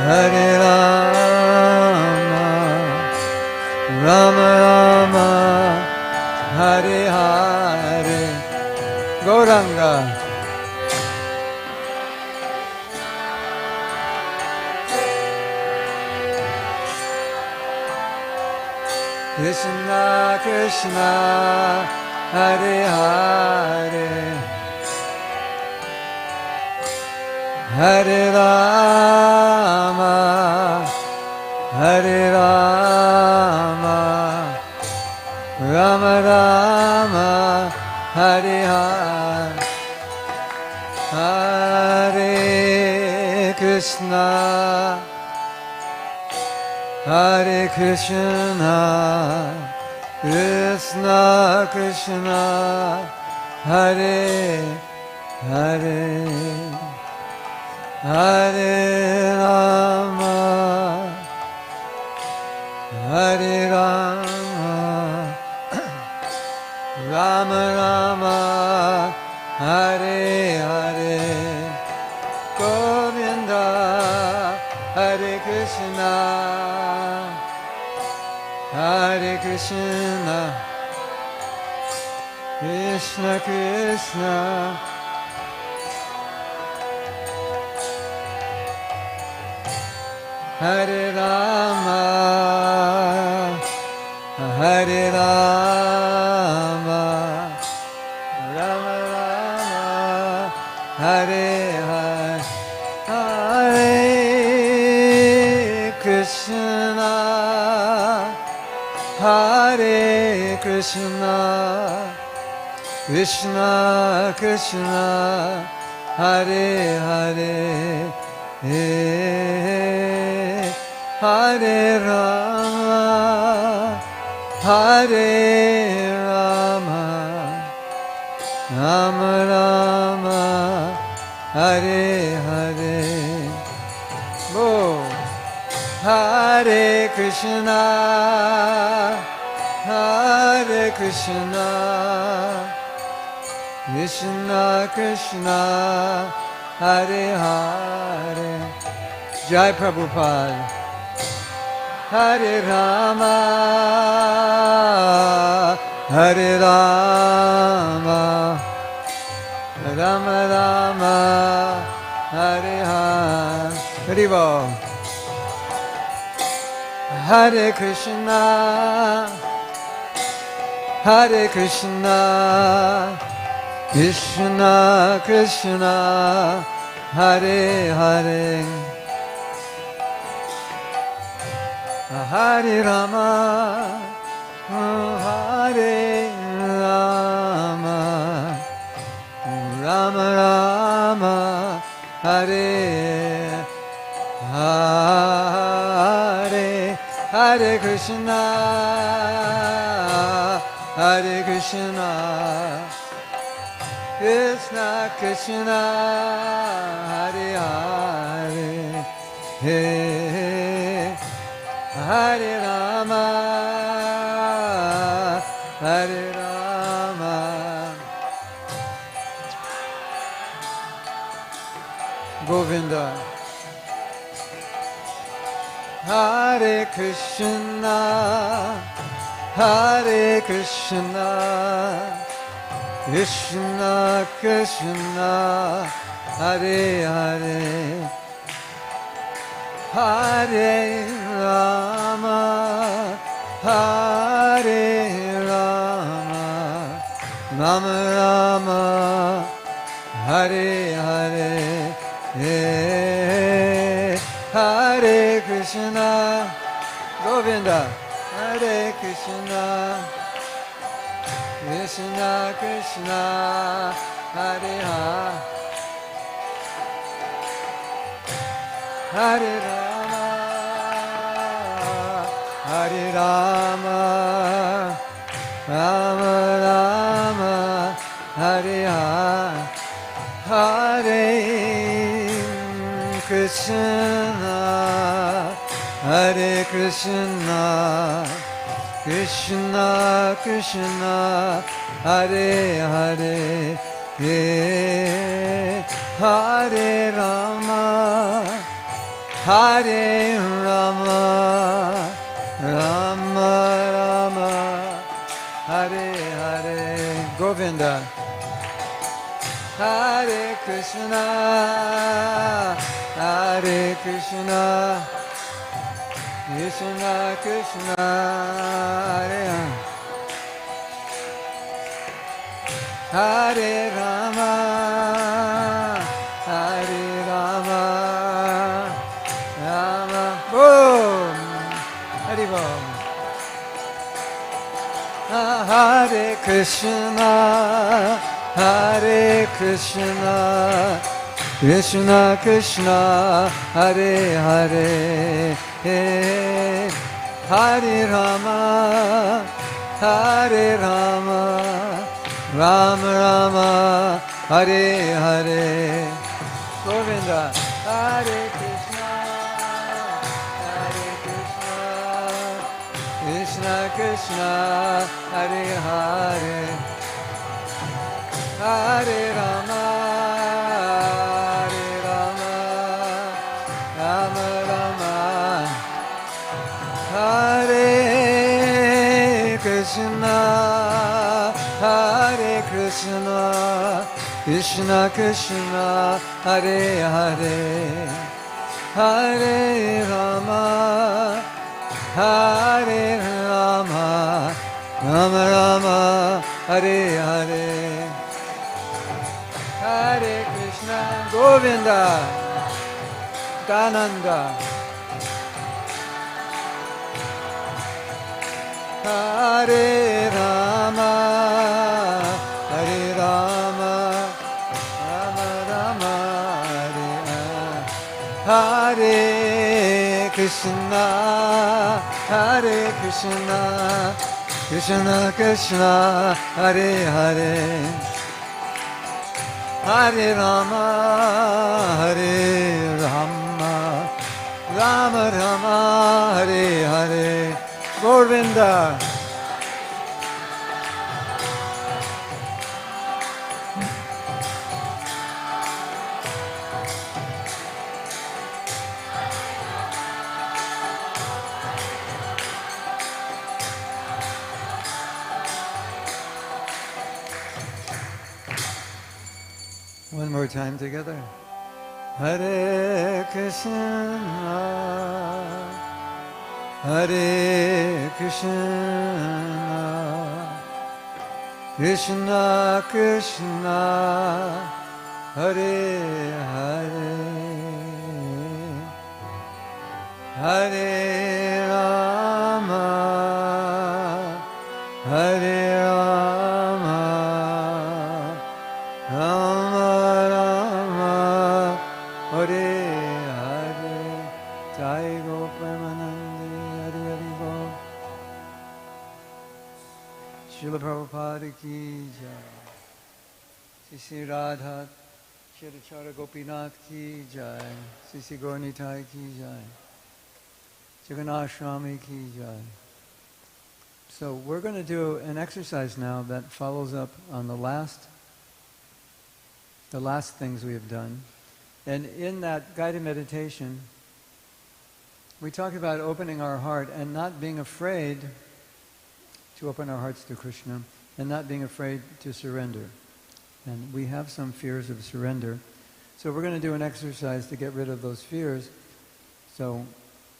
Hare Rama, Rama Rama, Hare Hare. Gauranga. Krishna Krishna, Hare Hare, Hare Rama, Hare Rama, Rama Rama, Hare Hare. Hare Krishna, Hare Krishna, Krishna Krishna, Hare Hare, Hare Rama, Hare Rama, Rama Rama, Hare Hare. Govinda, Hare Krishna, Hare Krishna, Krishna Krishna, Hare Rama, Hare Rama, Rama Rama, Hare Hare. Hare Krishna, Hare Krishna, Krishna Krishna, Hare Hare, Hare Rama, Hare Rama, Rama Rama, Hare Hare. Oh, Hare Krishna, Hare Krishna, Krishna Krishna, Hare Hare. Jai Prabhupada. Hare Rama, Hare Rama, Rama Rama, Hare Hare. Hare Bol. Hare Krishna, Hare Krishna, Krishna Krishna, Hare Hare, Hare Rama, Hare Rama, Rama Rama, Hare Hare. Hare Krishna, Hare Krishna, Krishna Krishna, Hare Hare, Hare Rama, Hare Rama. Govinda. Hare Krishna, Hare Krishna, Krishna Krishna, Hare Hare, Hare Rama, Hare Rama, Rama Rama, Hare Hare, Hare Krishna, Govinda, Hare Krishna, Krishna Krishna, Hare Hare, Hare Rama, Hare Rama, Rama Rama, Hare Hare, Hare Krishna, Hare Krishna, Krishna Krishna, Hare Hare, Hare Rama, Hare Rama, Rama Rama, Hare Hare, Govinda. Hare Krishna, Hare Krishna, Krishna Krishna, Hare Hare. Hare Rama, Hare Rama, Rama, boom, Hare Bom. Hare Krishna, Hare Krishna, Krishna Krishna, Hare Hare, Hare Rama, Hare Rama, Rama Rama, Hare Hare, Govinda, Hare Krishna, Hare Krishna, Krishna Krishna, Hare Hare, Hare Rama, Hare Rama, Rama Rama, Hare Krishna, Hare Krishna, Krishna Krishna, Hare Hare, Hare Rama, Hare Rama, Rama Rama, Hare Hare, Hare Krishna, Govinda, Gananda, Hare Rama, Hare Rama, Rama Rama, Hare Hare, Hare Krishna, Hare Krishna, Krishna Krishna, Hare Hare, Hare Rama, Hare Rama, Rama Rama, Hare Hare, Govinda. One more time together. Hare Krishna, Hare Krishna, Krishna Krishna, Hare Hare, Hare Rama, Hare Rama, Rama Rama, Hare Hare, Jai Gopamanandi, Hare Hare Go. Srila Prabhupada ki jai. Sri Radha, Shirachara Gopinath ki jai. Sri Gaurnitai ki jai. Jagannath Swami ki jai. So we're going to do an exercise now that follows up on the last things we have done. And in that guided meditation, we talked about opening our heart and not being afraid to open our hearts to Krishna and not being afraid to surrender. And we have some fears of surrender. So we're going to do an exercise to get rid of those fears so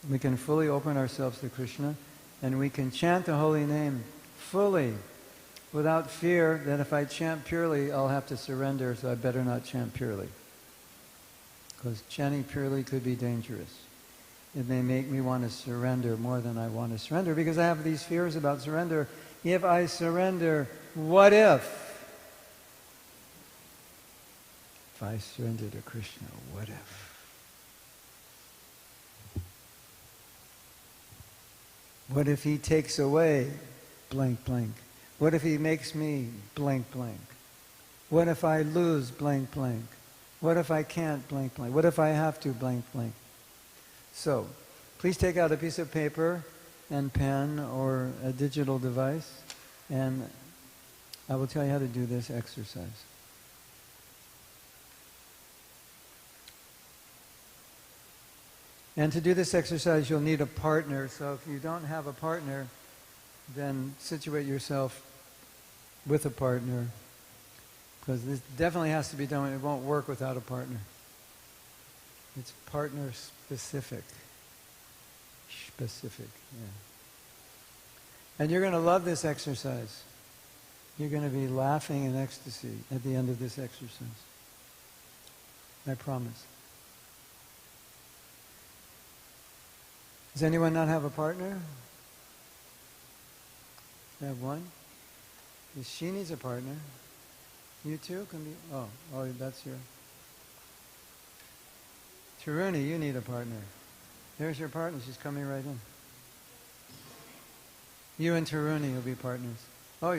we can fully open ourselves to Krishna and we can chant the holy name fully without fear that if I chant purely, I'll have to surrender, so I better not chant purely. Because chanting purely could be dangerous. It may make me want to surrender more than I want to surrender because I have these fears about surrender. If I surrender, what if? If I surrender to Krishna, what if? What if he takes away blank blank? What if he makes me blank blank? What if I lose blank blank? What if I can't blank blank? What if I have to blank blank? So, please take out a piece of paper and pen or a digital device, and I will tell you how to do this exercise. And to do this exercise, you'll need a partner. So if you don't have a partner, then situate yourself with a partner. Because this definitely has to be done. It won't work without a partner. It's partner specific. Specific, yeah. And you're going to love this exercise. You're going to be laughing in ecstasy at the end of this exercise. I promise. Does anyone not have a partner? You have one? She needs a partner. You too can be. Oh, that's your. Taruni, you need a partner. There's your partner. She's coming right in. You and Taruni will be partners. Oh,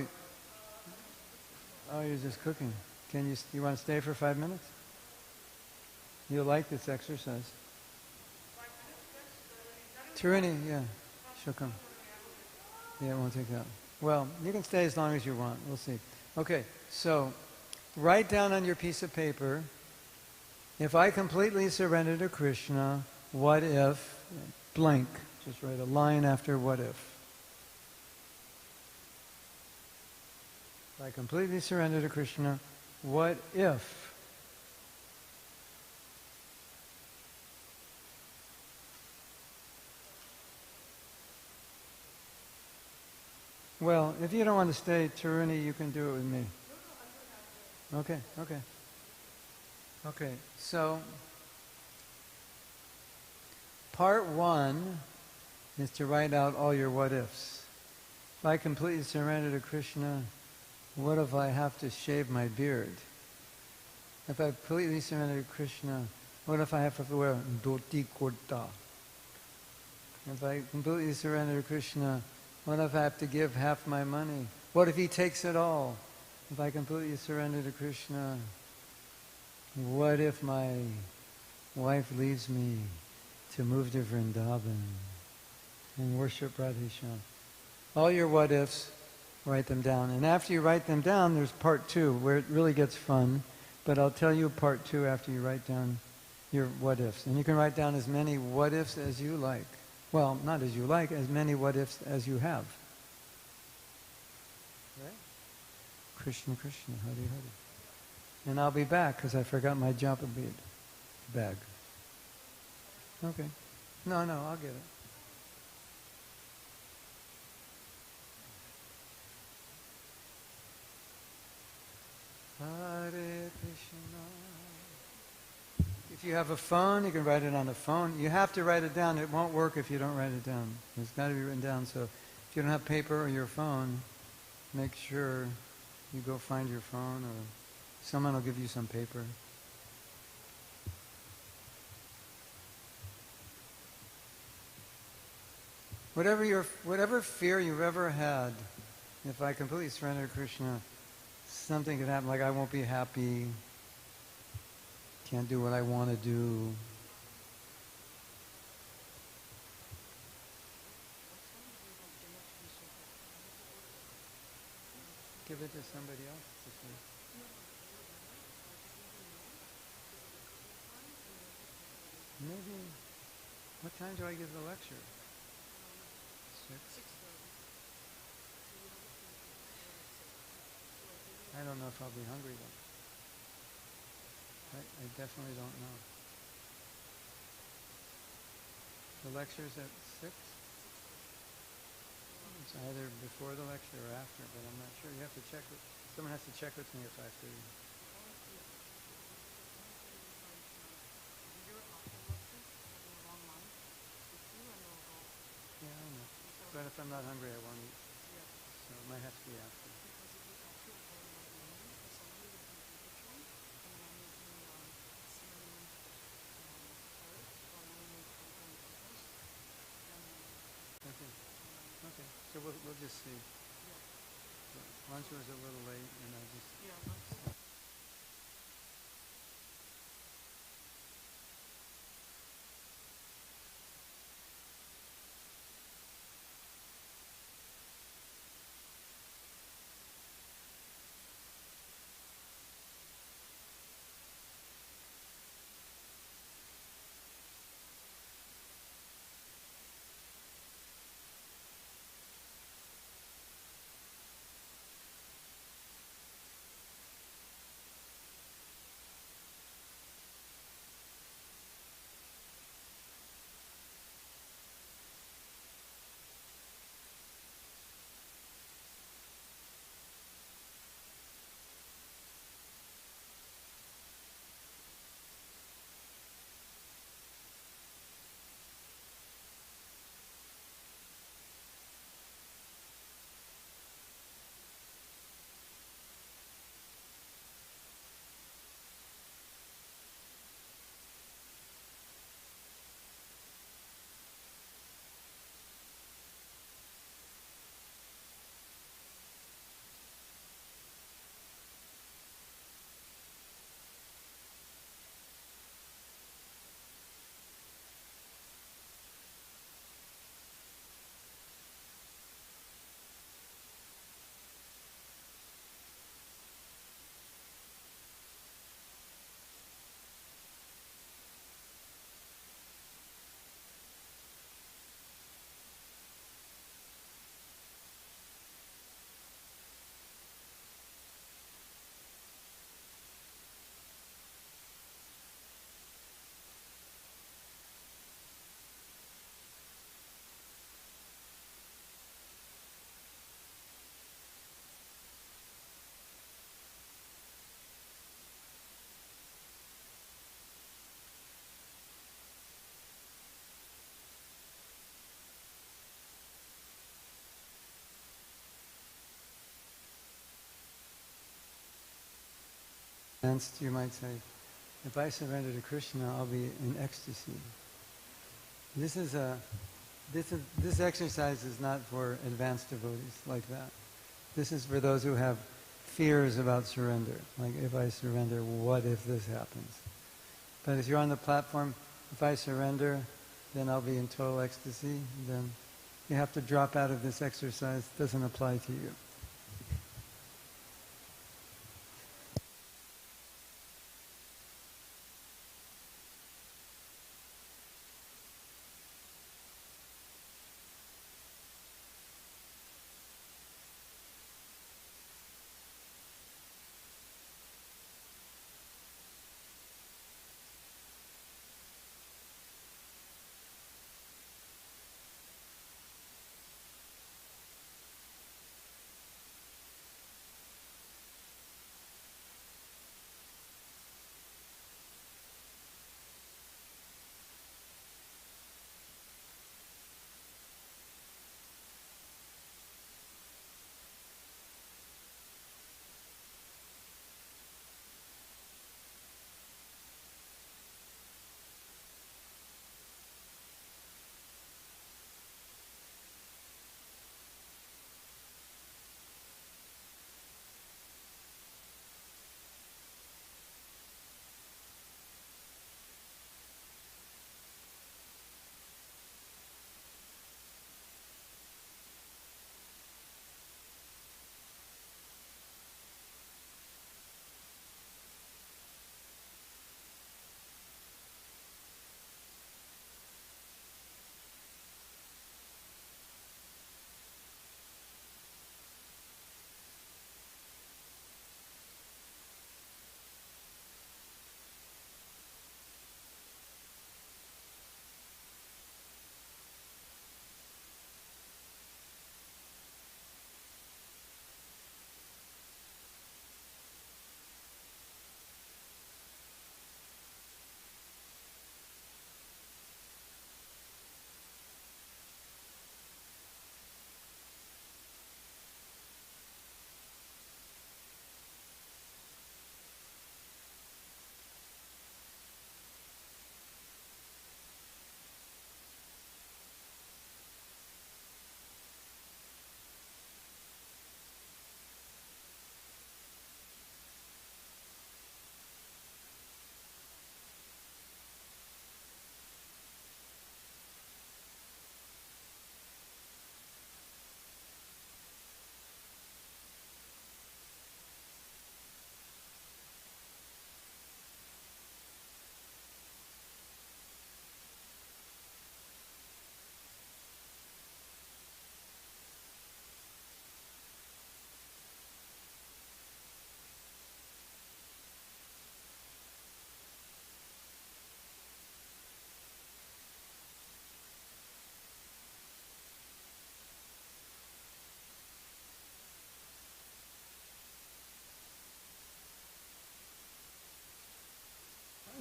you're just cooking. You want to stay for 5 minutes? You'll like this exercise. Taruni, yeah, she'll come. Yeah, it won't take that. Well, you can stay as long as you want. We'll see. Okay, so write down on your piece of paper, if I completely surrender to Krishna, what if, blank, just write a line after what if. If I completely surrender to Krishna, what if? Well, if you don't want to stay, Taruni, you can do it with me. Okay, so part 1 is to write out all your what ifs. If I completely surrender to Krishna, what if I have to shave my beard? If I completely surrender to Krishna, what if I have to wear dhoti kurta? If I completely surrender to Krishna, what if I have to give half my money? What if he takes it all? If I completely surrender to Krishna, what if my wife leaves me to move to Vrindavan and worship Radheshyam? All your what ifs, write them down. And after you write them down, there's part 2 where it really gets fun. But I'll tell you part 2 after you write down your what ifs. And you can write down as many what ifs as you like. Well, not as you like, as many what ifs as you have. Right? Krishna, Krishna, Hare Hare. And I'll be back because I forgot my Japa bag. Okay. No, I'll get it. Hare Krishna. If you have a phone, you can write it on the phone. You have to write it down. It won't work if you don't write it down. It's got to be written down. So if you don't have paper or your phone, make sure you go find your phone or someone will give you some paper. Whatever fear you've ever had, if I completely surrender to Krishna, something could happen, like I won't be happy, can't do what I want to do. Give it to somebody else. Maybe, what time do I give the lecture? 6? I don't know if I'll be hungry though. I definitely don't know. The lecture's at 6? It's either before the lecture or after, but I'm not sure. You have to check with, someone has to check with me at 5:30. Yeah, I know. But if I'm not hungry, I won't eat. So it might have to be after. Okay. So we'll just see. Lunch was a little late, and I just. advanced, you might say, if I surrender to Krishna, I'll be in ecstasy. This exercise is not for advanced devotees like that. This is for those who have fears about surrender. Like, if I surrender, what if this happens? But if you're on the platform, if I surrender, then I'll be in total ecstasy. Then you have to drop out of this exercise. It doesn't apply to you.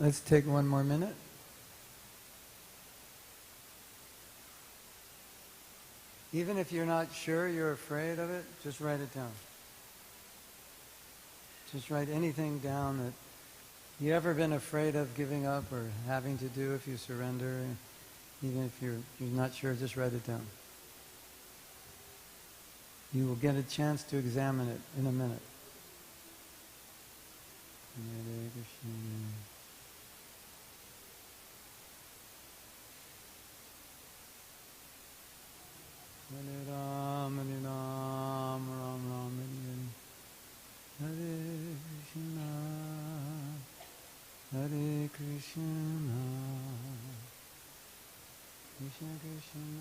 Let's take one more minute. Even if you're not sure, you're afraid of it, just write it down. Just write anything down that you ever been afraid of giving up or having to do if you surrender. Even if you're not sure, just write it down. You will get a chance to examine it in a minute. Hare Krishna. Hare Ram, Hare Ram, Ram Ram, Hare Hare. Hare Krishna, Krishna Krishna,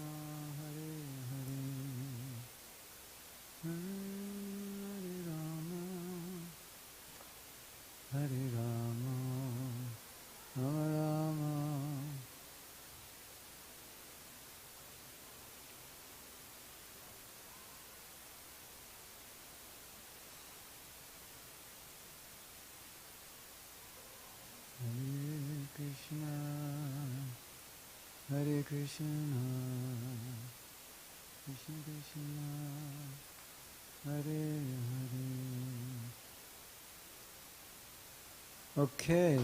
Hare Hare, Hare Rama, Hare Rama, Rama Rama. Krishna, Hare Krishna, Krishna Krishna, Hare Hare, Okay,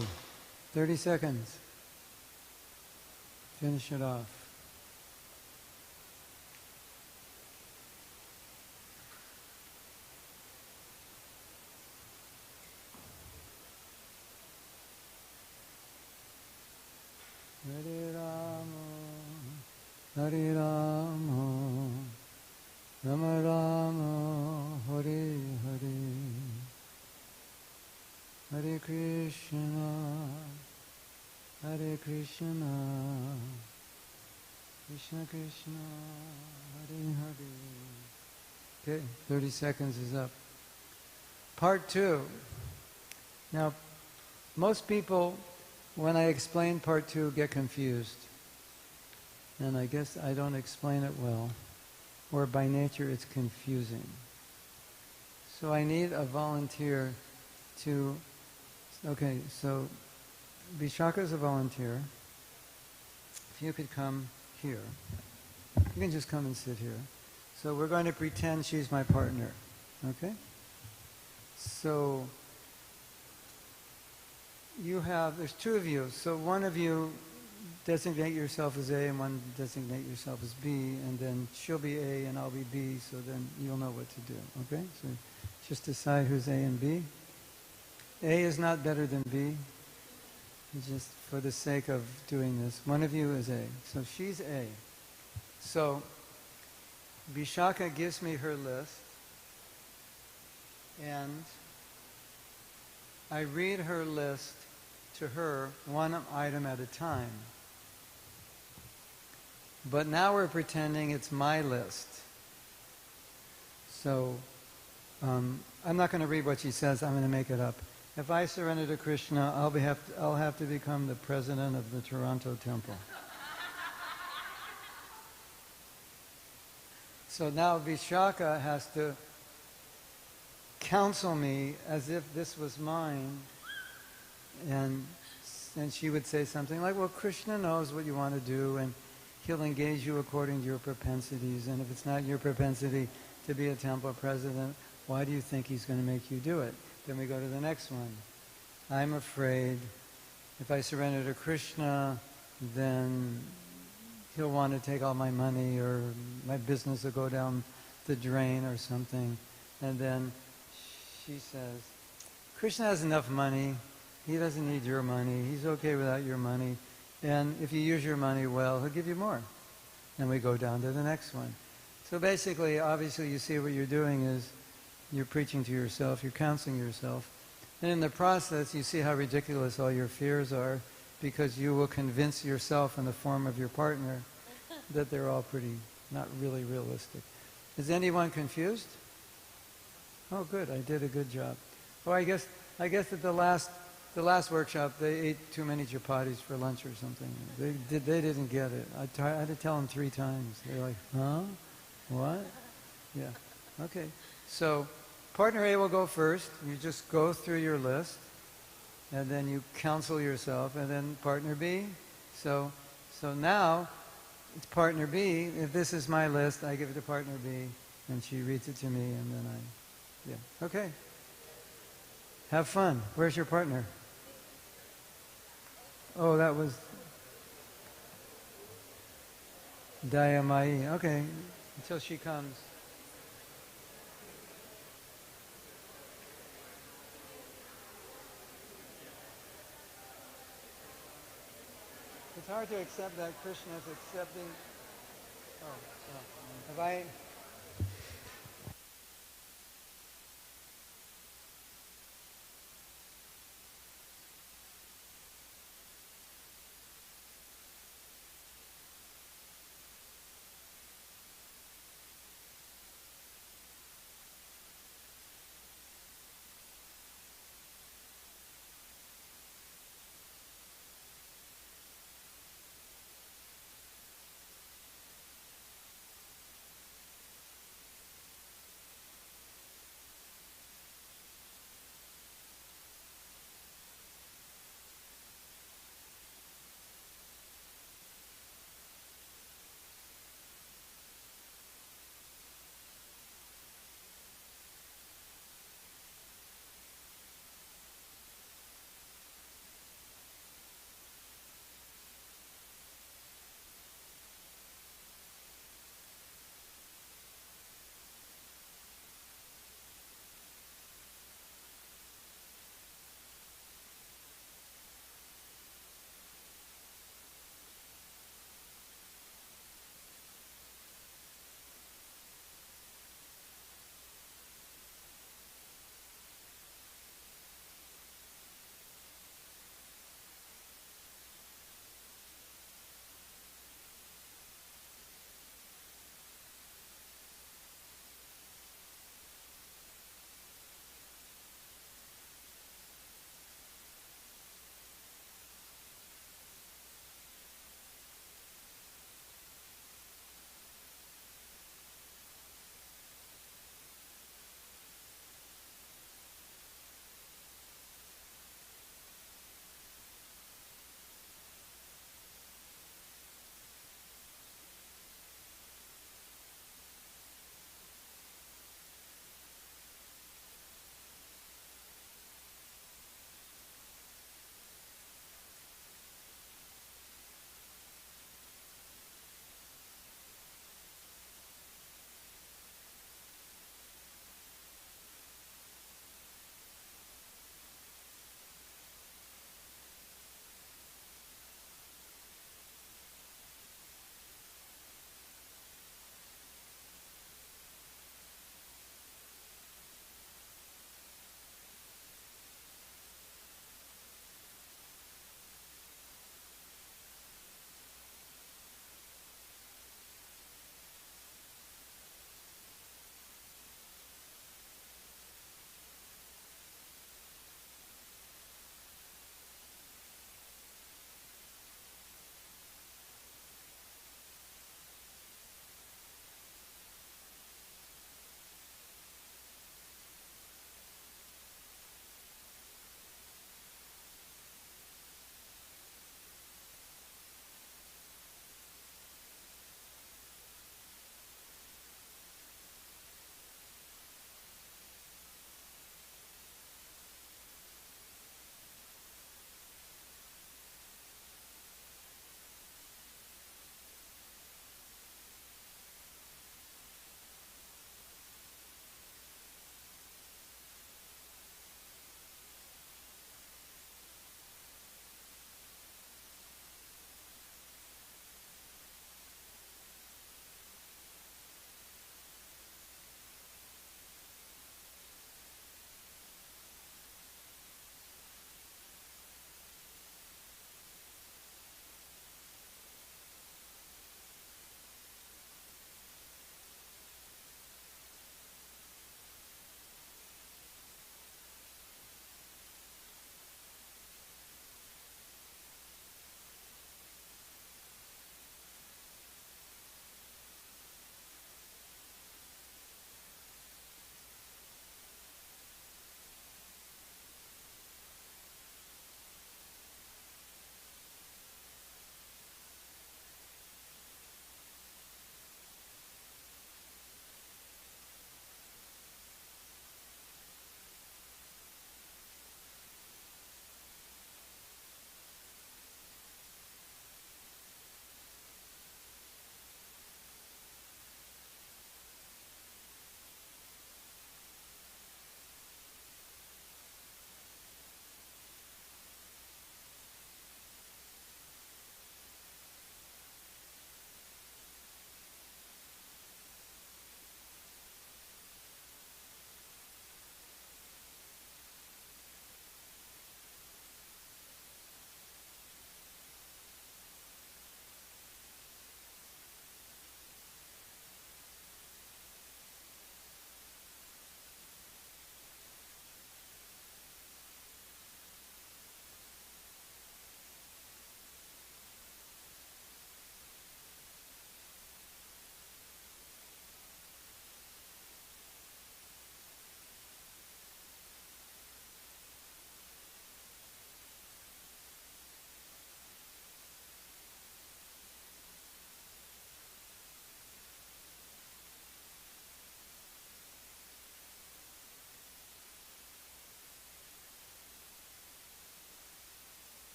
30 seconds. Finish it off. Hare Rama, Hare Rama, Rama Rama, Hare Hare, Hare Krishna, Hare Krishna, Krishna Krishna, Hare Hare. Okay, 30 seconds is up. Part 2. Now, most people, when I explain part 2, get confused. And I guess I don't explain it well. Or by nature it's confusing. So I need a volunteer to... Okay, so Vishaka is a volunteer. If you could come here. You can just come and sit here. So we're going to pretend she's my partner. Okay? So you have, there's two of you. So one of you designate yourself as A and one designate yourself as B, and then she'll be A and I'll be B, so then you'll know what to do. Okay? So just decide who's A and B. A is not better than B. Just for the sake of doing this. One of you is A. So she's A. So Vishaka gives me her list, and I read her list to her one item at a time. But now we're pretending it's my list. So I'm not going to read what she says, I'm going to make it up. If I surrender to Krishna, I'll have to become the president of the Toronto temple. So now Vishaka has to counsel me as if this was mine, and she would say something like, well, Krishna knows what you want to do, and he'll engage you according to your propensities, and if it's not your propensity to be a temple president, why do you think he's going to make you do it? Then we go to the next one. I'm afraid if I surrender to Krishna, then he'll want to take all my money, or my business will go down the drain or something. And then she says, Krishna has enough money. He doesn't need your money. He's okay without your money. And if you use your money well, he'll give you more. And we go down to the next one. So basically, obviously, you see what you're doing is you're preaching to yourself, you're counseling yourself. And in the process, you see how ridiculous all your fears are, because you will convince yourself in the form of your partner that they're all pretty, not really realistic. Is anyone confused? Oh, good, I did a good job. Oh, I guess at the last workshop, they ate too many chapatis for lunch or something. They didn't get it. I had to tell them 3 times. They're like, huh? What? Yeah. Okay. So partner A will go first. You just go through your list, and then you counsel yourself, and then partner B. So now it's partner B. If this is my list, I give it to partner B, and she reads it to me, and then yeah. Okay. Have fun. Where's your partner? Oh, that was Dayamai. Okay. Until she comes. It's hard to accept that Krishna is accepting. Have I?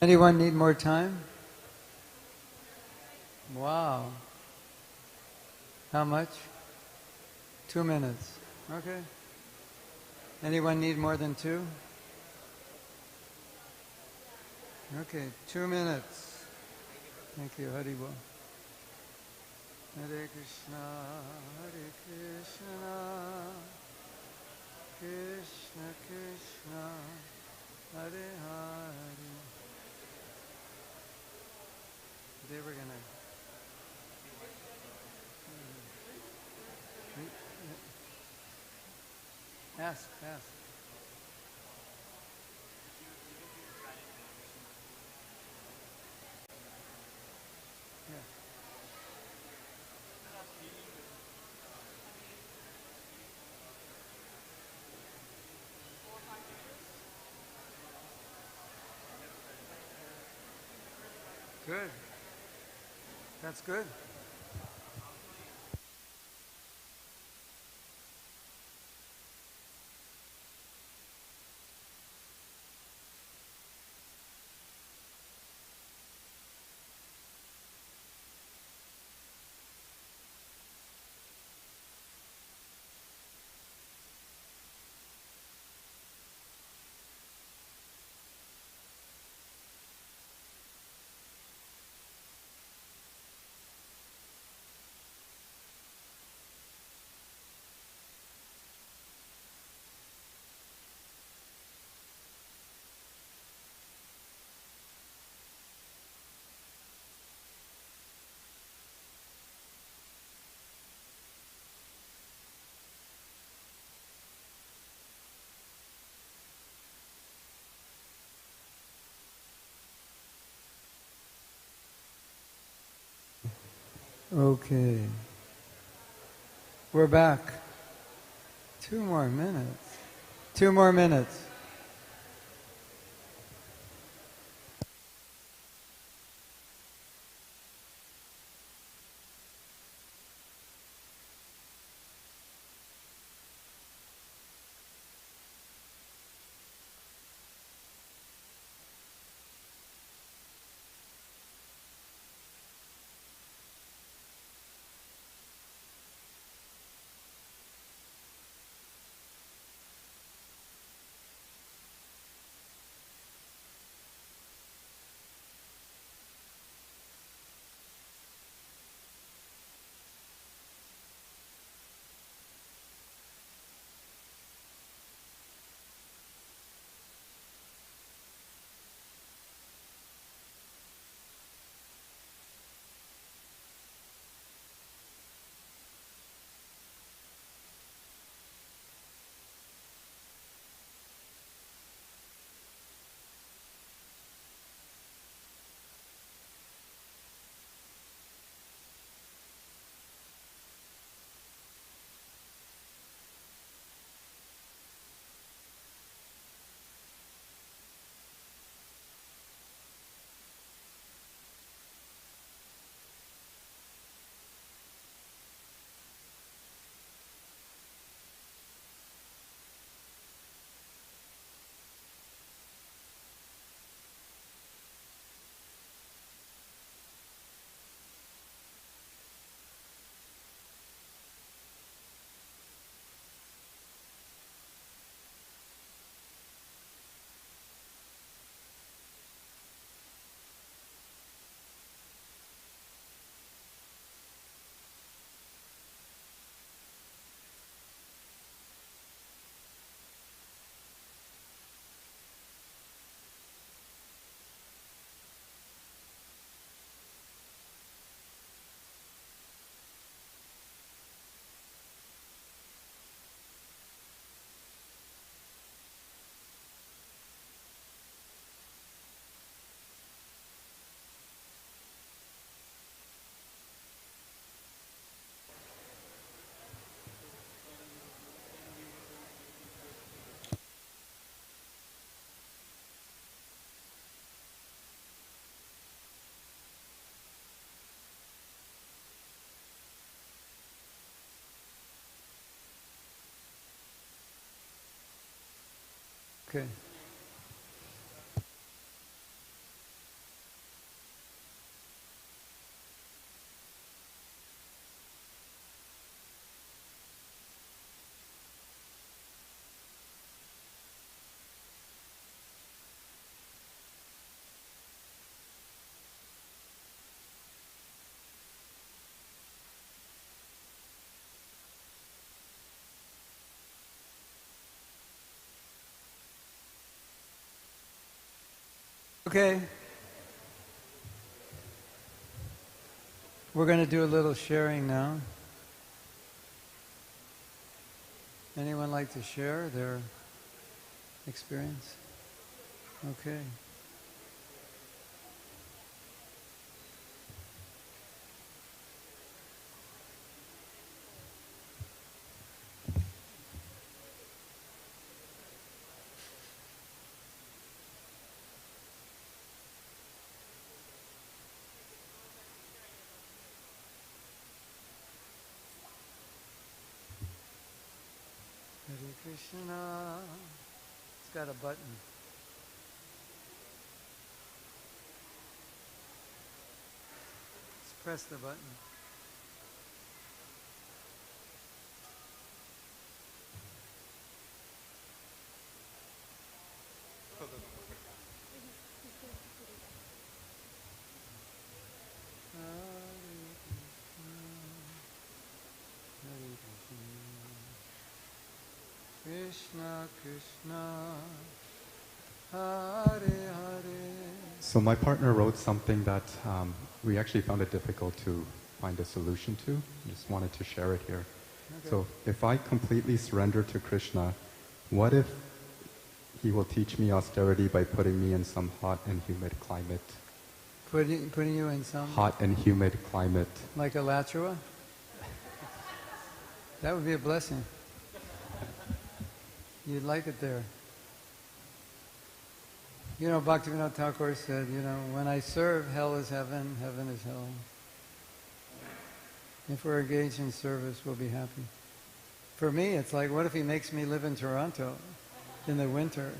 Anyone need more time? Wow. How much? 2 minutes. Okay. Anyone need more than 2? Okay, 2 minutes. Thank you, Haribol. Hare Krishna, Krishna Krishna, Hare Hare. They were gonna. Ask. Yeah. Good. That's good. Okay. We're back. 2 more minutes. 2 more minutes. Okay. Okay. We're going to do a little sharing now. Anyone like to share their experience? Okay. Hare Krishna. It's got a button. Let's press the button. Krishna Krishna Hare Hare. So my partner wrote something that we actually found it difficult to find a solution to. Just wanted to share it here. Okay. So if I completely surrender to Krishna, what if he will teach me austerity by putting me in some hot and humid climate? Putting you in some... Hot and humid climate. Like Alachua? That would be a blessing. You'd like it there. You know, Bhaktivinoda Thakur said, you know, when I serve, hell is heaven, heaven is hell. If we're engaged in service, we'll be happy. For me, it's like, what if he makes me live in Toronto in the winter?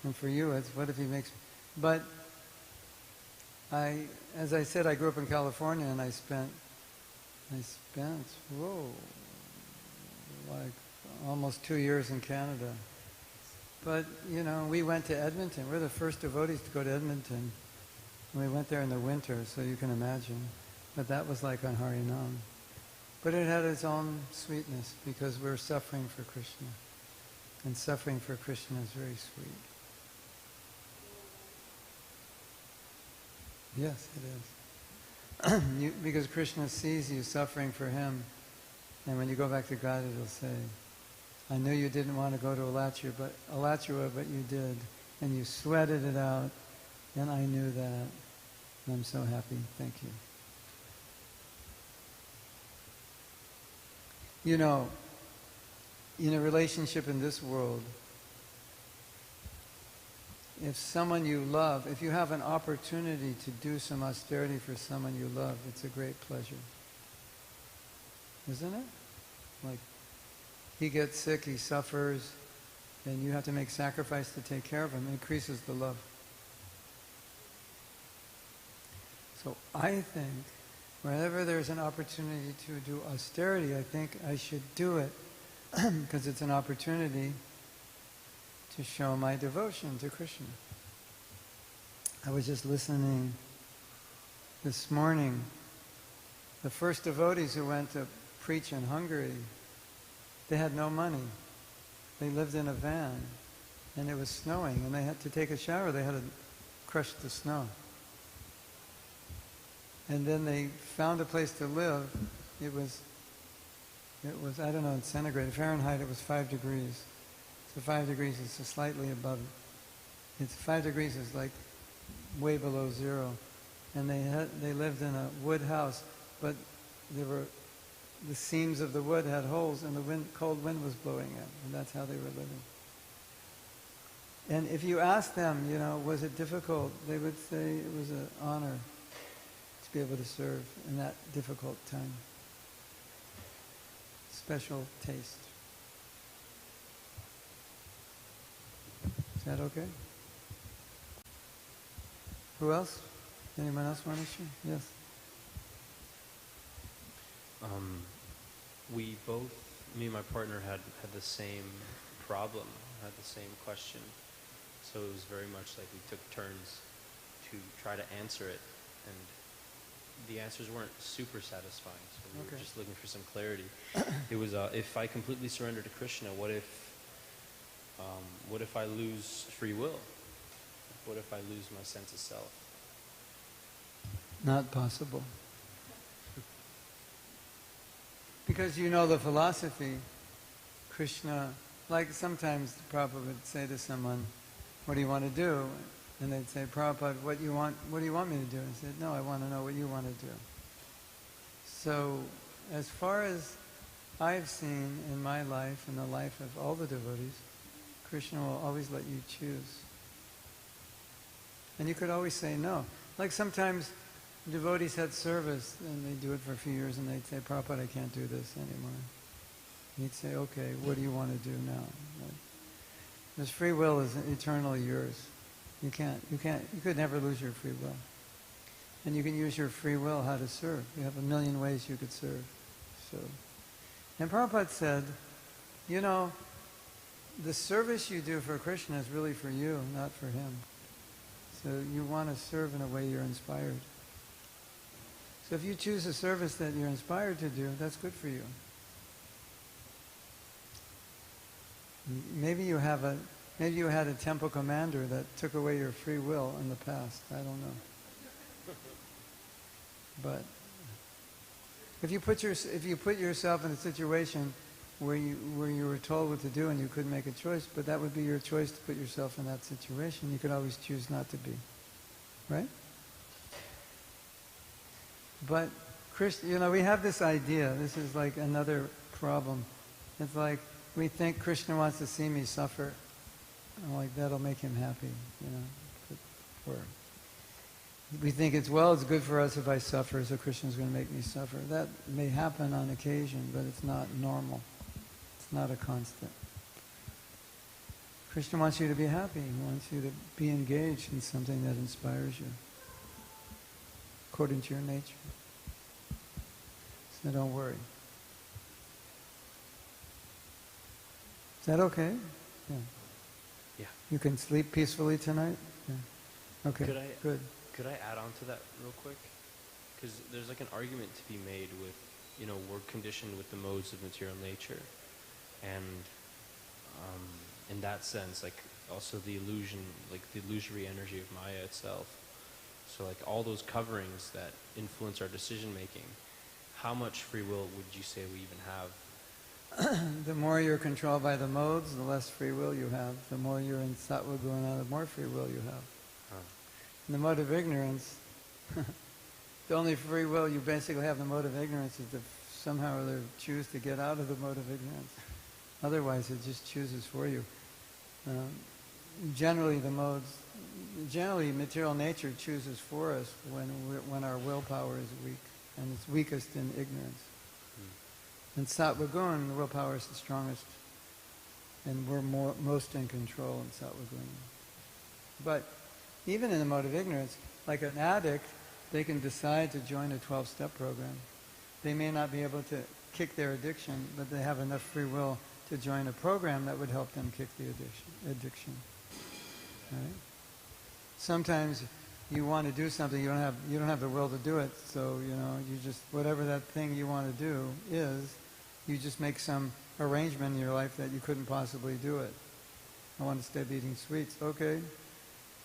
And for you, it's, what if he makes... But as I said, I grew up in California, and I spent, whoa, like almost 2 years in Canada. But, you know, we went to Edmonton. We're the first devotees to go to Edmonton. We went there in the winter, so you can imagine. But that was like on Harinam. But it had its own sweetness, because we're suffering for Krishna. And suffering for Krishna is very sweet. Yes, it is. Because Krishna sees you suffering for him, and when you go back to God, it'll say, I knew you didn't want to go to Alachua, but you did. And you sweated it out, and I knew that. And I'm so happy. Thank you. You know, in a relationship in this world, if someone you love, if you have an opportunity to do some austerity for someone you love, it's a great pleasure. Isn't it? Like, he gets sick, he suffers, and you have to make sacrifice to take care of him. It increases the love. So I think whenever there's an opportunity to do austerity, I think I should do it because it's an opportunity to show my devotion to Krishna. I was just listening this morning. The first devotees who went to preach in Hungary, they had no money. They lived in a van, and it was snowing, and they had to take a shower. They had to crush the snow. And then they found a place to live. It was, I don't know, in centigrade. Fahrenheit, it was 5 degrees. So 5 degrees is just slightly above it. It's 5 degrees is like way below zero. And they lived in a wood house, but the seams of the wood had holes, and the cold wind was blowing in, and that's how they were living. And if you ask them, you know, was it difficult, they would say it was an honor to be able to serve in that difficult time. Special taste. Is that okay? Who else? Anyone else want to share? Yes. We both, me and my partner, had the same problem, had the same question. So it was very much like we took turns to try to answer it, and the answers weren't super satisfying, so we were just looking for some clarity. It was, if I completely surrender to Krishna, what if I lose free will? What if I lose my sense of self? Not possible. Because you know the philosophy, Krishna, like sometimes Prabhupada would say to someone, what do you want to do? And they'd say, Prabhupada, what do you want me to do? And he said, no, I want to know what you want to do. So, as far as I've seen in my life and the life of all the devotees, Krishna will always let you choose. And you could always say no. Like sometimes devotees had service and they do it for a few years and they'd say, Prabhupada, I can't do this anymore. And he'd say, okay, what do you want to do now? This free will is eternally yours. You could never lose your free will. And you can use your free will how to serve. You have a million ways you could serve. So, and Prabhupada said, you know, the service you do for Krishna is really for you, not for him. So you want to serve in a way you're inspired. So if you choose a service that you're inspired to do, that's good for you. Maybe you had a temple commander that took away your free will in the past. I don't know. But if you put yourself in a situation where you were told what to do and you couldn't make a choice, but that would be your choice to put yourself in that situation. You could always choose not to be, right? But Krishna, we have this idea. This is like another problem. It's like we think Krishna wants to see me suffer. I'm like, that'll make him happy, Or we think it's good for us if I suffer, so Krishna's going to make me suffer. That may happen on occasion, but it's not normal. It's not a constant. Krishna wants you to be happy. He wants you to be engaged in something that inspires you, according to your nature. So don't worry. Is that okay? Yeah. Yeah. You can sleep peacefully tonight? Yeah. Okay, good. Could I add on to that real quick? Because there's like an argument to be made with, we're conditioned with the modes of material nature. And in that sense, like also the illusion, like the illusory energy of Maya itself. So like all those coverings that influence our decision making, how much free will would you say we even have? The more you're controlled by the modes, the less free will you have. The more you're in sattva guna, the more free will you have. In the mode of ignorance, the only free will you basically have in the mode of ignorance is to somehow or other choose to get out of the mode of ignorance. Otherwise, it just chooses for you. Generally, material nature chooses for us when our willpower is weak, and it's weakest in ignorance. In sattva guna, the willpower is the strongest, and we're most in control in sattva guna. But even in the mode of ignorance, like an addict, they can decide to join a 12-step program. They may not be able to kick their addiction, but they have enough free will to join a program that would help them kick the addiction. Right? Sometimes you want to do something, you don't have the will to do it, so you just, whatever that thing you want to do is, you just make some arrangement in your life that you couldn't possibly do it. I want to stop eating sweets. Okay.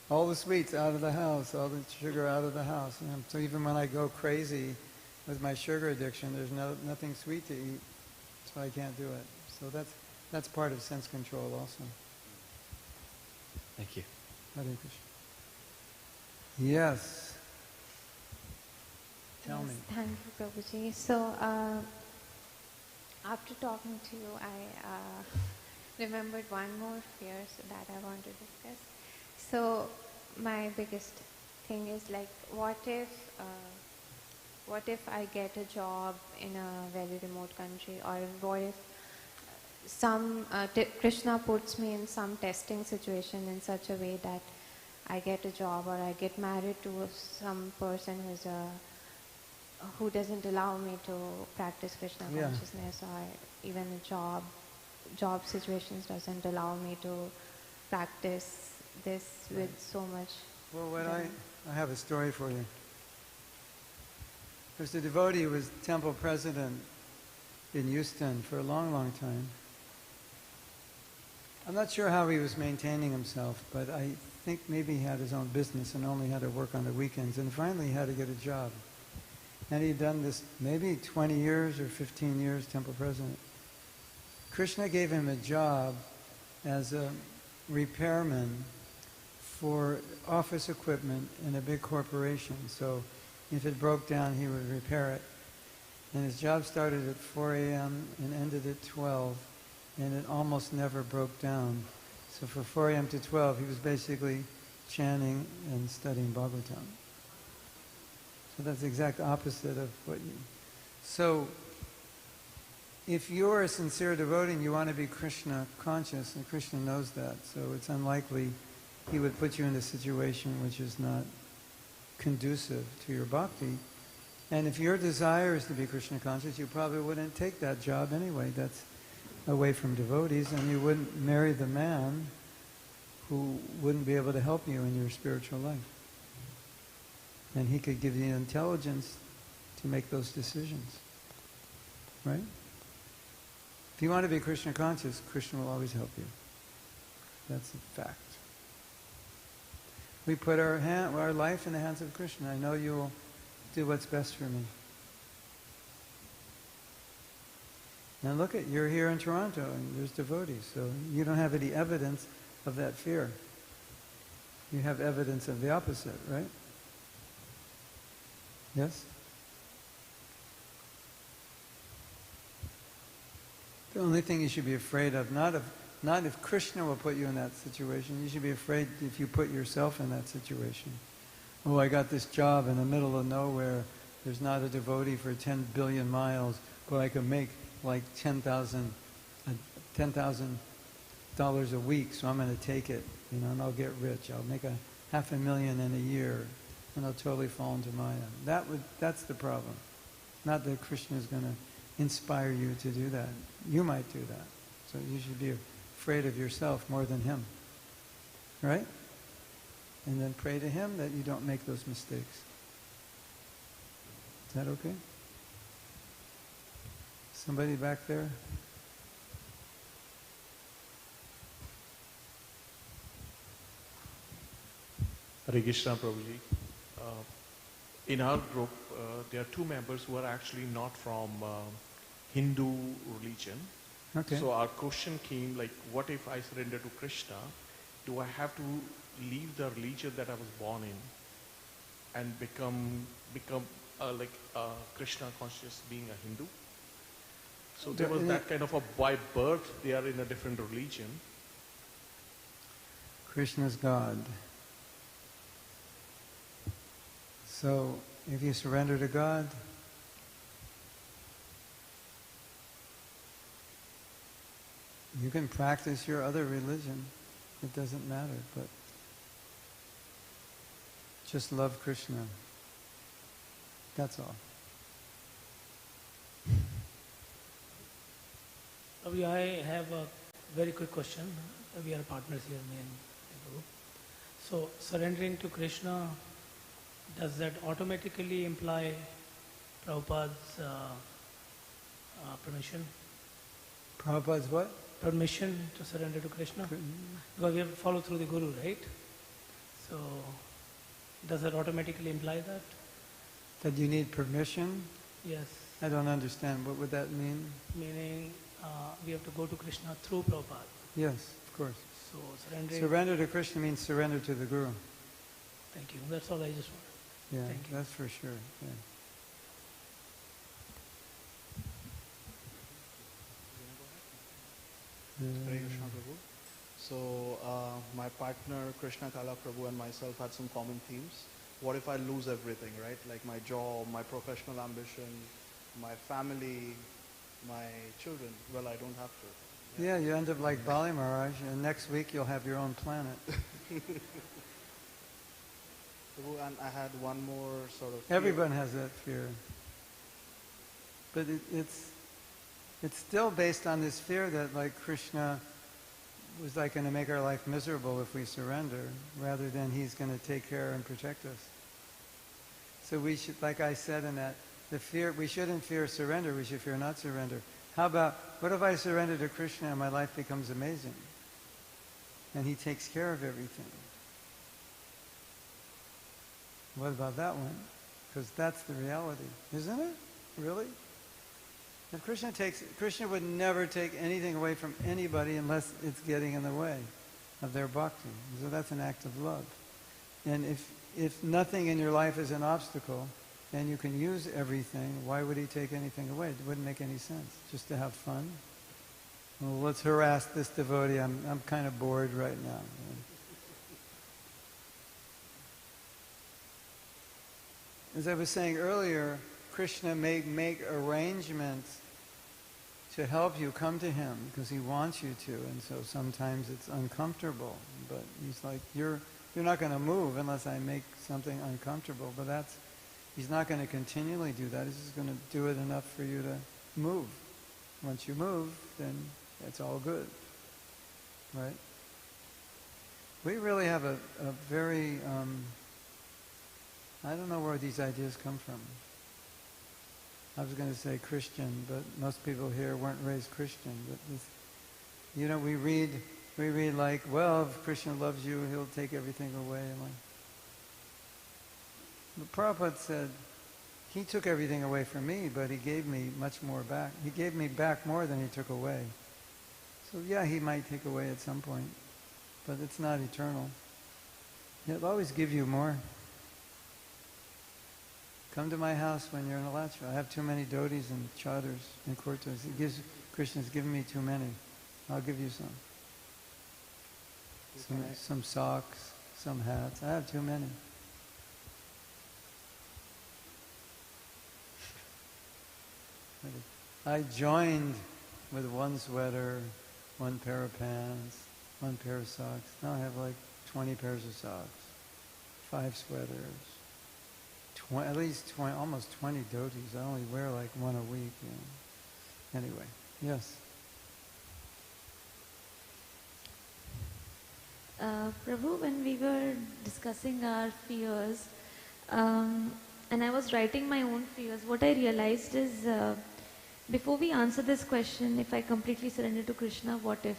All the sweets out of the house, all the sugar out of the house. So even when I go crazy with my sugar addiction, there's nothing sweet to eat, so I can't do it. So that's part of sense control also. Thank you. Hare Krishna. Yes. Tell me. Thank you, Prabhuji. So, after talking to you, I remembered one more fear that I want to discuss. So, my biggest thing is like, what if I get a job in a very remote country, or what if Krishna puts me in some testing situation in such a way that I get a job or I get married to some person who doesn't allow me to practice Krishna consciousness, or even a job situations doesn't allow me to practice this with so much. Well, I have a story for you. There's a devotee who was temple president in Houston for a long, long time. I'm not sure how he was maintaining himself, but I think maybe he had his own business and only had to work on the weekends, and finally he had to get a job. And he'd done this maybe 20 years or 15 years, temple president. Krishna gave him a job as a repairman for office equipment in a big corporation. So if it broke down, he would repair it. And his job started at 4 a.m. and ended at 12, and it almost never broke down. So for 4 a.m. to 12, he was basically chanting and studying Bhagavatam. So that's the exact opposite of what you... So if you're a sincere devotee and you want to be Krishna conscious, and Krishna knows that, so it's unlikely he would put you in a situation which is not conducive to your bhakti. And if your desire is to be Krishna conscious, you probably wouldn't take that job anyway. That's away from devotees, and you wouldn't marry the man who wouldn't be able to help you in your spiritual life. And he could give you the intelligence to make those decisions. Right? If you want to be Krishna conscious, Krishna will always help you. That's a fact. We put our life in the hands of Krishna. I know you will do what's best for me. Now look at, you're here in Toronto and there's devotees, so you don't have any evidence of that fear. You have evidence of the opposite, right? Yes? The only thing you should be afraid of, not if Krishna will put you in that situation, you should be afraid if you put yourself in that situation. Oh, I got this job in the middle of nowhere, there's not a devotee for 10 billion miles, but I can make like $10,000 a week, so I'm going to take it, and I'll get rich. I'll make $500,000 in a year, and I'll totally fall into Maya. That's the problem. Not that Krishna is going to inspire you to do that. You might do that. So you should be afraid of yourself more than him. Right? And then pray to him that you don't make those mistakes. Is that okay? Somebody back there? Hare Krishna, Prabhuji. In our group, there are two members who are actually not from Hindu religion. Okay. So our question came like, what if I surrender to Krishna? Do I have to leave the religion that I was born in and become Krishna conscious, being a Hindu? So there was that kind of by birth they are in a different religion. Krishna's God. So if you surrender to God, you can practice your other religion. It doesn't matter, but just love Krishna. That's all. I have a very quick question. We are partners here, me and Prabhu. So, surrendering to Krishna, does that automatically imply Prabhupada's permission? Prabhupada's what? Permission to surrender to Krishna? Because we have to follow through the Guru, right? So, does that automatically imply that? That you need permission? Yes. I don't understand. What would that mean? Meaning, we have to go to Krishna through Prabhupada. Yes, of course. So, surrendering... Surrender to Krishna means surrender to the Guru. Thank you. That's all I just wanted. Yeah, Thank you. that's for sure. Yeah. Hare Krishna, Prabhu. So my partner Krishna Kala Prabhu and myself had some common themes. What if I lose everything, right? Like my job, my professional ambition, my family, my children. Well, I don't have to. Yeah, you end up like Bali Maharaj, and next week you'll have your own planet. And I had one more sort of fear. Everyone has that fear. But it's still based on this fear that like Krishna was like going to make our life miserable if we surrender, rather than he's going to take care and protect us. So we should, like I said in that, we shouldn't fear surrender, we should fear not surrender. How about, what if I surrender to Krishna and my life becomes amazing? and he takes care of everything. What about that one? Because that's the reality, isn't it? Really? If Krishna would never take anything away from anybody unless it's getting in the way of their bhakti. So that's an act of love. And if nothing in your life is an obstacle, and you can use everything, why would he take anything away? It wouldn't make any sense. Just to have fun. Well, let's harass this devotee. I'm kind of bored right now. As I was saying earlier, Krishna may make arrangements to help you come to him because he wants you to, and so sometimes it's uncomfortable. But he's like, you're not going to move unless I make something uncomfortable. But he's not going to continually do that. He's just going to do it enough for you to move. Once you move, then it's all good. Right? We really have a very, I don't know where these ideas come from. I was going to say Christian, but most people here weren't raised Christian. But we read like, well, if Krishna loves you, he'll take everything away. And like, but Prabhupada said, he took everything away from me, but he gave me much more back. He gave me back more than he took away. So yeah, he might take away at some point, but it's not eternal. He'll always give you more. Come to my house when you're in Alachua. I have too many dhotis and chaudhars and kurtas. Krishna's given me too many. I'll give you some. Some socks, some hats. I have too many. I joined with one sweater, one pair of pants, one pair of socks. Now I have like 20 pairs of socks, 5 sweaters, at least 20, almost 20 dhotis. I only wear like one a week. Anyway, yes. Prabhu, when we were discussing our fears, and I was writing my own fears, what I realized is, before we answer this question, if I completely surrender to Krishna, what if?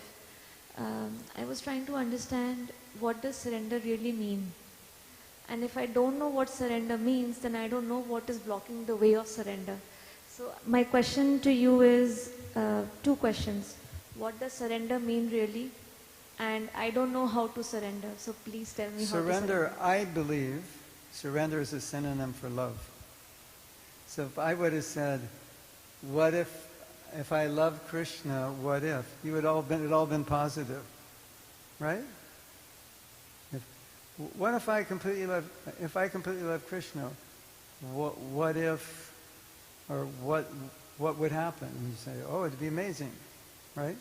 I was trying to understand what does surrender really mean. And if I don't know what surrender means, then I don't know what is blocking the way of surrender. So my question to you is 2 questions. What does surrender mean really? And I don't know how to surrender. So please tell me how to surrender. I believe, surrender is a synonym for love. So if I would have said, what if I love Krishna, what if? It would all been positive. Right? What if I completely love Krishna, what if, or what would happen? And you say, oh, it'd be amazing, right?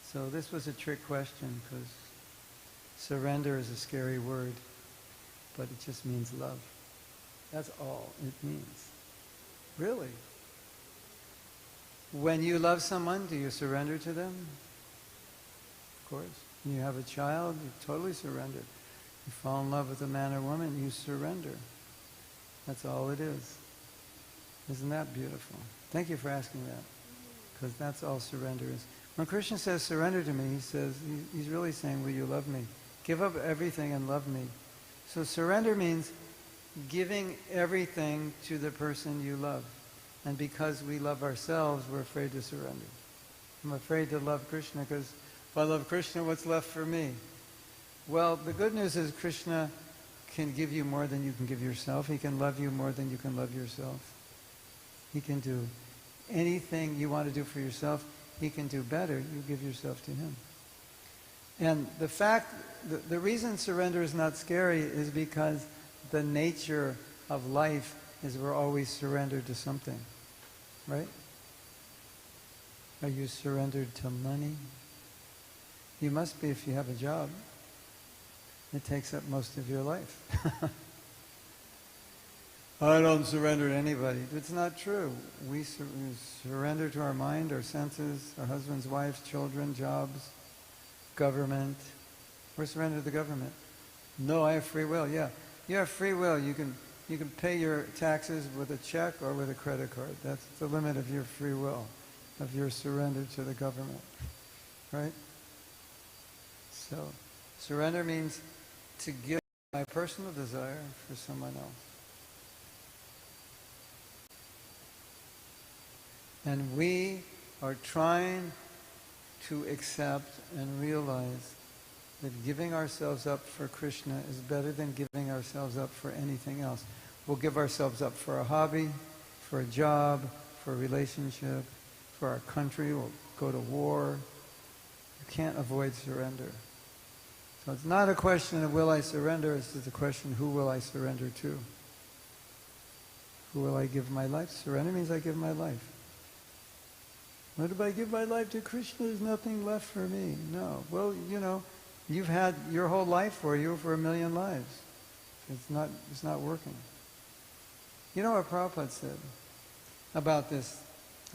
So this was a trick question because surrender is a scary word, but it just means love. That's all it means. Really. When you love someone, do you surrender to them? Of course. When you have a child, you totally surrender. You fall in love with a man or woman, you surrender. That's all it is. Isn't that beautiful? Thank you for asking that, because that's all surrender is. When Krishna says surrender to me, he's really saying, will you love me? Give up everything and love me. So surrender means giving everything to the person you love. And because we love ourselves, we're afraid to surrender. I'm afraid to love Krishna because if I love Krishna, what's left for me? Well, the good news is Krishna can give you more than you can give yourself. He can love you more than you can love yourself. He can do anything you want to do for yourself. He can do better. You give yourself to him. And the reason surrender is not scary is because the nature of life is we're always surrendered to something. Right? Are you surrendered to money? You must be if you have a job. It takes up most of your life. I don't surrender to anybody. It's not true. We surrender to our mind, our senses, our husbands, wives, children, jobs, government. We're surrendered to the government. No, I have free will. Yeah, you have free will. You can pay your taxes with a check or with a credit card. That's the limit of your free will, of your surrender to the government. Right? So surrender means to give my personal desire for someone else. And we are trying to accept and realize that giving ourselves up for Krishna is better than giving ourselves up for anything else. We'll give ourselves up for a hobby, for a job, for a relationship, for our country. We'll go to war. You can't avoid surrender. So it's not a question of will I surrender, it's just a question who will I surrender to? Who will I give my life? Surrender means I give my life. What if I give my life to Krishna? There's nothing left for me. No. Well, you've had your whole life for you for 1,000,000 lives. It's not working. You know what Prabhupada said about this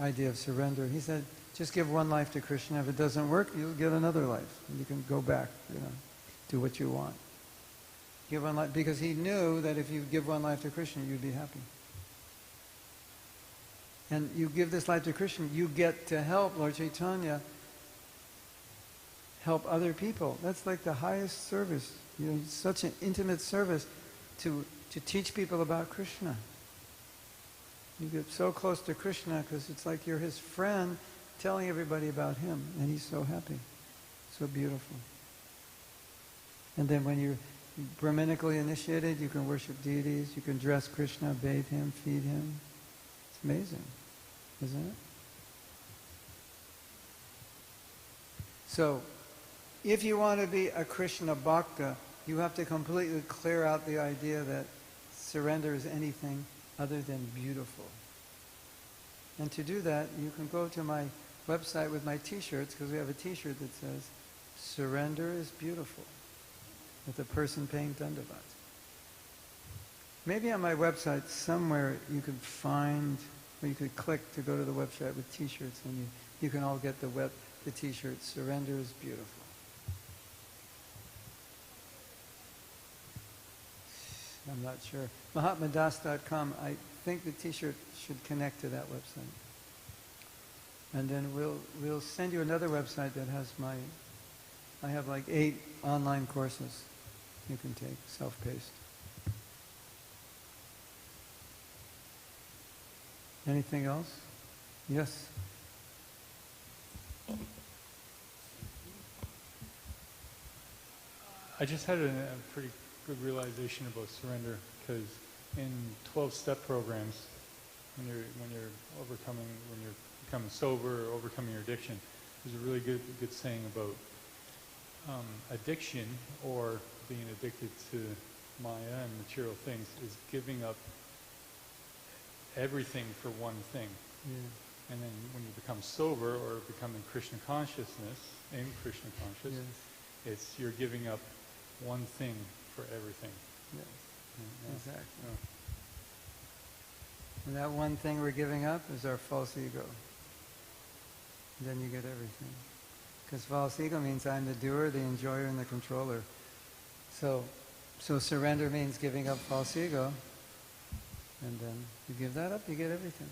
idea of surrender? He said, just give one life to Krishna. If it doesn't work, you'll get another life. And you can go back, do what you want. Give one life, because he knew that if you give one life to Krishna, you'd be happy. And you give this life to Krishna, you get to help Lord Chaitanya help other people. That's like the highest service. Such an intimate service to teach people about Krishna. You get so close to Krishna because it's like you're his friend telling everybody about him, and he's so happy. So beautiful. And then when you're Brahmanically initiated, you can worship deities, you can dress Krishna, bathe him, feed him. It's amazing, isn't it? So, if you want to be a Krishna Bhakta, you have to completely clear out the idea that surrender is anything other than beautiful. And to do that, you can go to my website with my t-shirts, because we have a t-shirt that says, "Surrender is beautiful," with a person paying Dandavat. Maybe on my website somewhere you could find, or you could click to go to the website with t-shirts, and you can all get the t-shirt, "Surrender is beautiful." I'm not sure. Mahatmadas.com, I think the t-shirt should connect to that website. And then we'll send you another website that has I have like 8 online courses you can take, self-paced. Anything else? Yes? I just had a pretty good realization about surrender, because in 12-step programs, when you're becoming sober or overcoming your addiction, there's a really good saying about addiction, or being addicted to Maya and material things, is giving up everything for one thing. Yeah. And then when you become sober or becoming Krishna consciousness, in Krishna conscious, it's you're giving up one thing for everything. Yes, exactly. Yeah. And that one thing we're giving up is our false ego. And then you get everything. Because false ego means I'm the doer, the enjoyer, and the controller. So surrender means giving up false ego. And then you give that up, you get everything.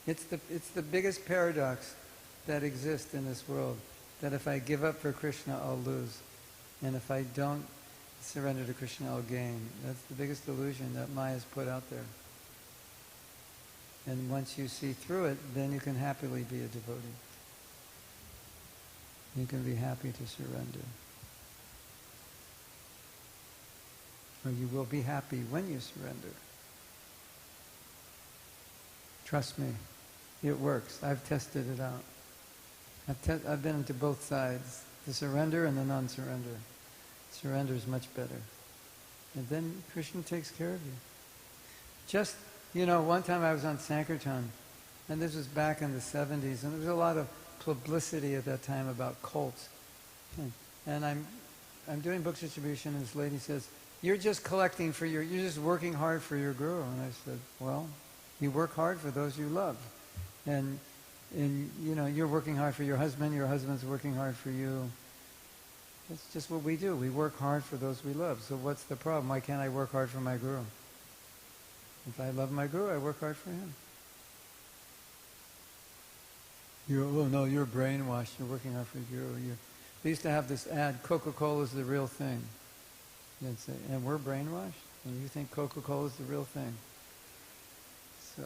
It's the biggest paradox that exists in this world, that if I give up for Krishna, I'll lose. And if I don't surrender to Krishna, I'll gain. That's the biggest illusion that Maya's put out there. And once you see through it, then you can happily be a devotee. You can be happy to surrender. Or you will be happy when you surrender. Trust me, it works. I've tested it out. I've been into both sides, the surrender and the non-surrender. Surrender is much better. And then Krishna takes care of you. Just, one time I was on Sankirtan, and this was back in the 70s, and there was a lot of publicity at that time about cults. And I'm doing book distribution, and this lady says, you're just you're just working hard for your guru. And I said, well, you work hard for those you love. And you're working hard for your husband's working hard for you. That's just what we do. We work hard for those we love. So what's the problem? Why can't I work hard for my guru? If I love my guru, I work hard for him. You're brainwashed. You're working hard for your guru. They used to have this ad, Coca-Cola is the real thing. They'd say, and we're brainwashed, and you think Coca-Cola is the real thing. So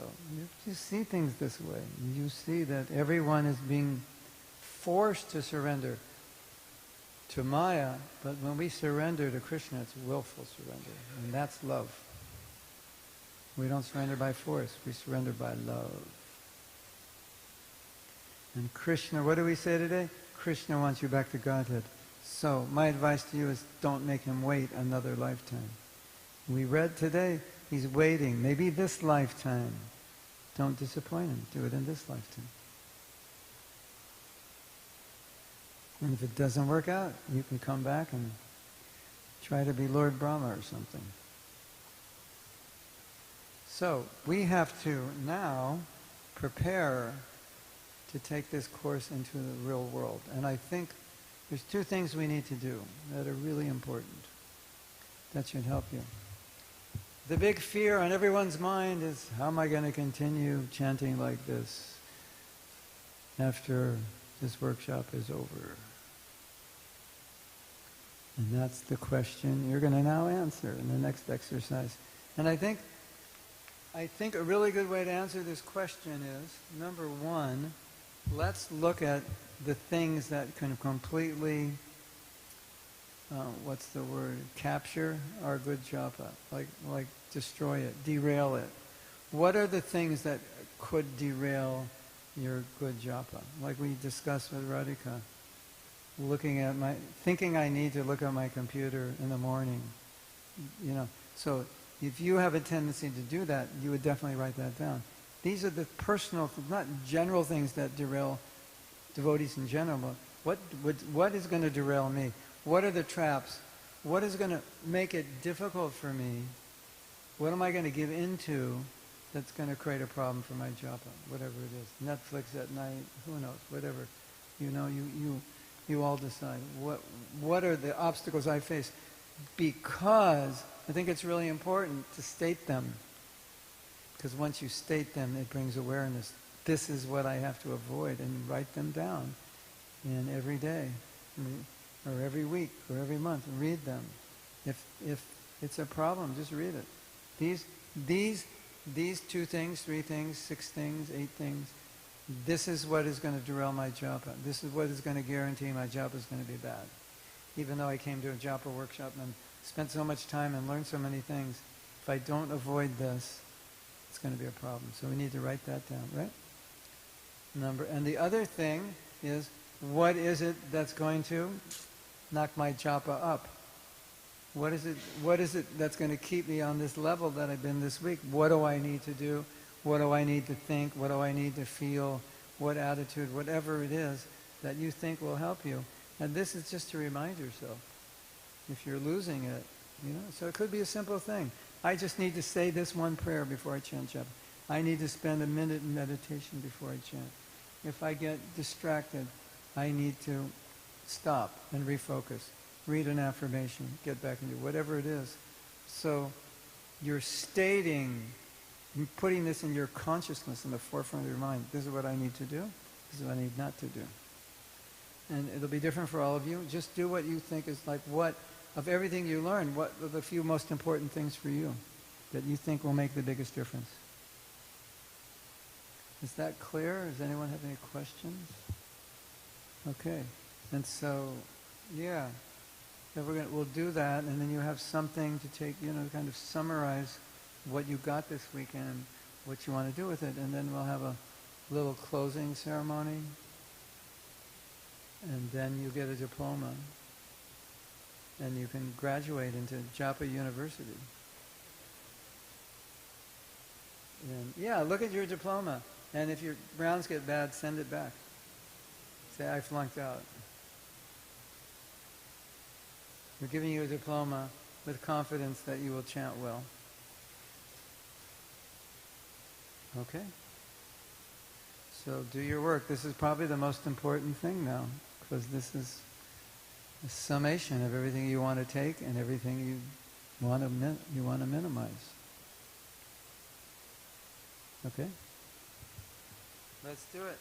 you see things this way. You see that everyone is being forced to surrender to Maya, but when we surrender to Krishna, it's willful surrender, and that's love. We don't surrender by force, we surrender by love. And Krishna, what do we say today? Krishna wants you back to Godhead. So my advice to you is don't make him wait another lifetime. We read today, he's waiting, maybe this lifetime. Don't disappoint him, do it in this lifetime. And if it doesn't work out, you can come back and try to be Lord Brahma or something. So we have to now prepare to take this course into the real world. And I think there's two things we need to do that are really important. That should help you. The big fear on everyone's mind is, how am I going to continue chanting like this after this workshop is over? And that's the question you're going to now answer in the next exercise. And I think a really good way to answer this question is, number one, let's look at the things that can completely, capture our good japa, like destroy it, derail it. What are the things that could derail your good japa? Like we discussed with Radhika, thinking I need to look at my computer in the morning, so if you have a tendency to do that, you would definitely write that down. These are the personal, not general things that derail devotees in general, but what is going to derail me? What are the traps? What is going to make it difficult for me? What am I going to give into that's going to create a problem for my japa? Whatever it is. Netflix at night, who knows, whatever. You all decide. What are the obstacles I face? Because I think it's really important to state them. Because once you state them, it brings awareness. This is what I have to avoid, and write them down. And every day, or every week, or every month, read them. If it's a problem, just read it. These 2 things, 3 things, 6 things, 8 things, this is what is going to derail my japa. This is what is going to guarantee my japa is going to be bad. Even though I came to a japa workshop and spent so much time and learned so many things, if I don't avoid this, it's going to be a problem. So we need to write that down, right? And the other thing is, what is it that's going to knock my japa up? What is it that's going to keep me on this level that I've been this week? What do I need to do? What do I need to think? What do I need to feel? What attitude? Whatever it is that you think will help you. And this is just to remind yourself. If you're losing it, so it could be a simple thing. I just need to say this one prayer before I chant japa. I need to spend a minute in meditation before I chant. If I get distracted, I need to stop and refocus. Read an affirmation, get back into whatever it is. So you're stating, putting this in your consciousness in the forefront of your mind. This is what I need to do. This is what I need not to do. And it'll be different for all of you. Just do what you think is of everything you learn, what are the few most important things for you that you think will make the biggest difference? Is that clear? Does anyone have any questions? Okay. And so, yeah. So we'll do that, and then you have something to take, kind of summarize what you got this weekend, what you want to do with it, and then we'll have a little closing ceremony, and then you get a diploma, and you can graduate into Japa University. And yeah, look at your diploma, and if your rounds get bad, send it back. Say, I flunked out. We're giving you a diploma with confidence that you will chant well. Okay? So do your work. This is probably the most important thing now, because this is a summation of everything you want to take and everything you want to minimize. Okay? Let's do it.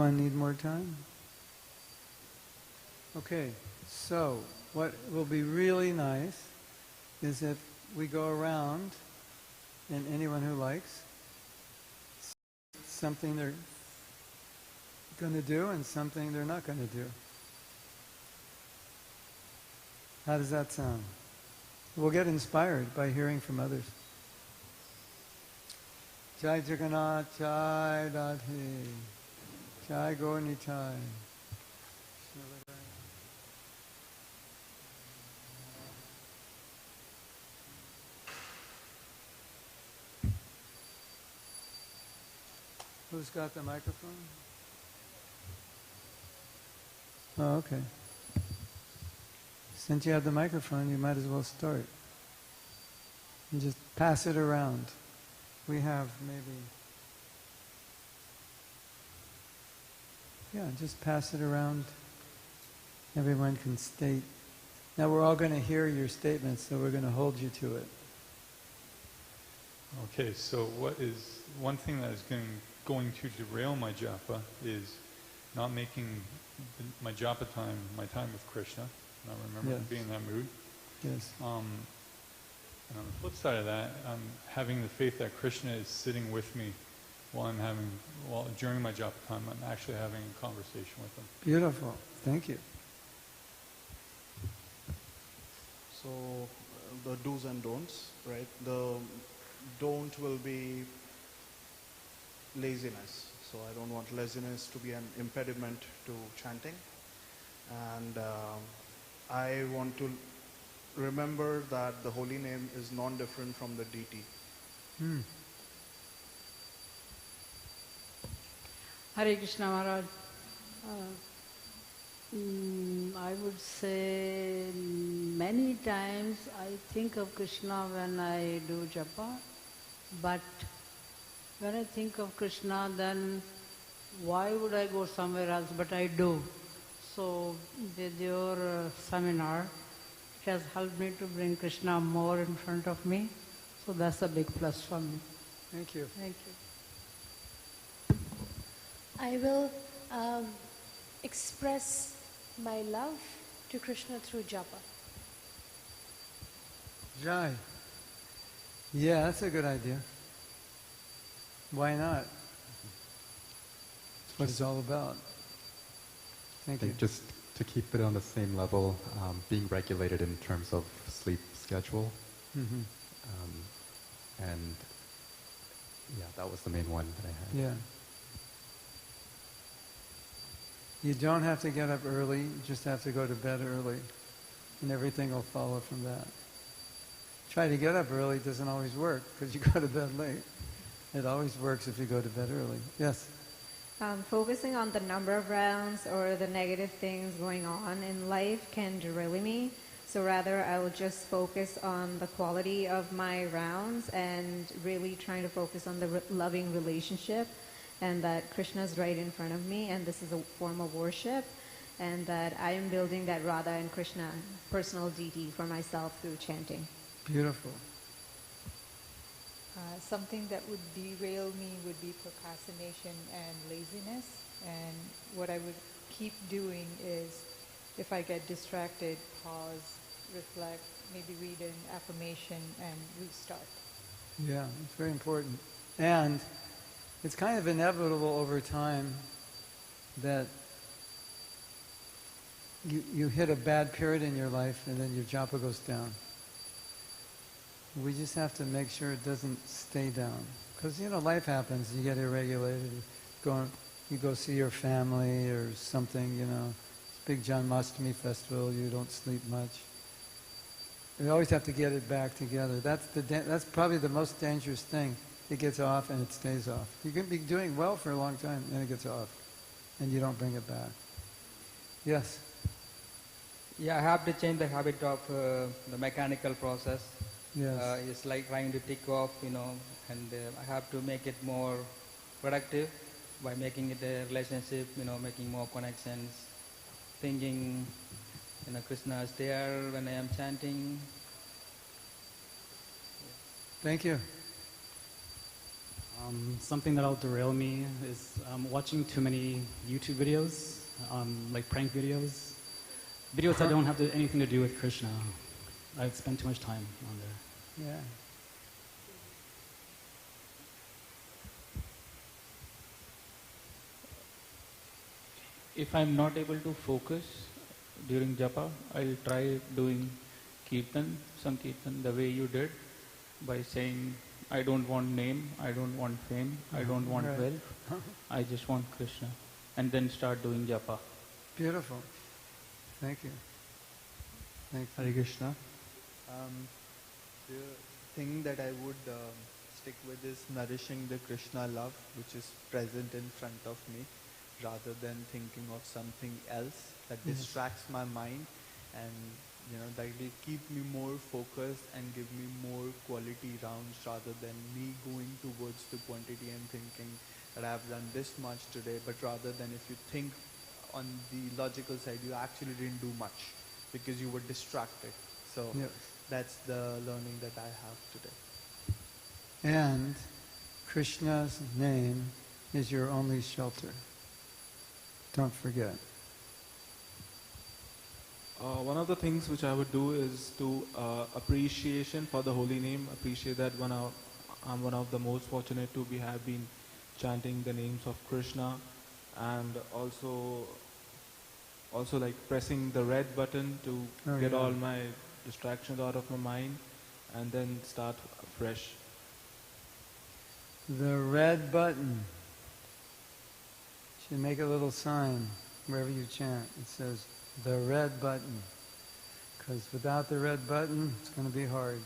Anyone need more time? Okay, so what will be really nice is if we go around, and anyone who likes, something they're going to do and something they're not going to do. How does that sound? We'll get inspired by hearing from others. Jai Jagannath, Jai Radhe, Jai Gaur Nitai. Who's got the microphone? Oh, okay. Since you have the microphone, you might as well start. And just pass it around. We have maybe... Yeah, just pass it around. Everyone can state. Now we're all going to hear your statements, so we're going to hold you to it. Okay, so what is one thing that is going to derail my japa is not making my japa time my time with Krishna. I remember Yes. being in that mood. Yes. And on the flip side of that, I'm having the faith that Krishna is sitting with me while during my japa time, I'm actually having a conversation with him. Beautiful. Thank you. So the do's and don'ts, right? The don't will be laziness. So I don't want laziness to be an impediment to chanting. And I want to remember that the holy name is non-different from the deity. Hare Krishna Maharaj. I would say many times I think of Krishna when I do japa, but when I think of Krishna, then why would I go somewhere else? But I do. So with your seminar, it has helped me to bring Krishna more in front of me. So that's a big plus for me. Thank you. Thank you. I will express my love to Krishna through japa. Jai. Yeah, that's a good idea. Why not? That's what it's all about. Thank you. Just to keep it on the same level, being regulated in terms of sleep schedule. Mm-hmm. And yeah, that was the main one that I had. Yeah. You don't have to get up early, you just have to go to bed early. And everything will follow from that. Try to get up early doesn't always work because you go to bed late. It always works if you go to bed early. Yes? Focusing on the number of rounds or the negative things going on in life can derail me. So rather, I will just focus on the quality of my rounds and really trying to focus on the loving relationship, and that Krishna is right in front of me, and this is a form of worship, and that I am building that Radha and Krishna personal deity for myself through chanting. Beautiful. Something that would derail me would be procrastination and laziness. And what I would keep doing is, if I get distracted, pause, reflect, maybe read an affirmation and restart. Yeah, it's very important. And it's kind of inevitable over time that you hit a bad period in your life and then your japa goes down. We just have to make sure it doesn't stay down. Because, life happens. You get irregulated. You go see your family or something, It's a big Janmashtami festival. You don't sleep much. We always have to get it back together. That's probably the most dangerous thing. It gets off and it stays off. You can be doing well for a long time and it gets off. And you don't bring it back. Yes? Yeah, I have to change the habit of the mechanical process. Yes. It's like trying to tick off, and I have to make it more productive by making it a relationship, making more connections, thinking, Krishna is there when I am chanting. Thank you. Something that'll derail me is watching too many YouTube videos, like prank videos. Videos that don't have anything to do with Krishna. I spend too much time on there. Yeah. If I'm not able to focus during japa, I'll try doing kirtan, sankirtan, the way you did, by saying, I don't want name, I don't want fame, I don't want wealth, I just want Krishna. And then start doing japa. Beautiful. Thank you. Thank you. Hare Krishna. The thing that I would stick with is nourishing the Krishna love which is present in front of me, rather than thinking of something else that distracts my mind, and that will keep me more focused and give me more quality rounds, rather than me going towards the quantity and thinking that I have done this much today, but rather than if you think on the logical side, you actually didn't do much because you were distracted. So that's the learning that I have today. And Krishna's name is your only shelter. Don't forget. One of the things which I would do is to appreciation for the holy name. Appreciate that I'm one of the most fortunate to have been chanting the names of Krishna, and also like pressing the red button to get all my distractions out of my mind, and then start fresh. The red button. Should make a little sign wherever you chant. It says the red button, because without the red button, it's going to be hard.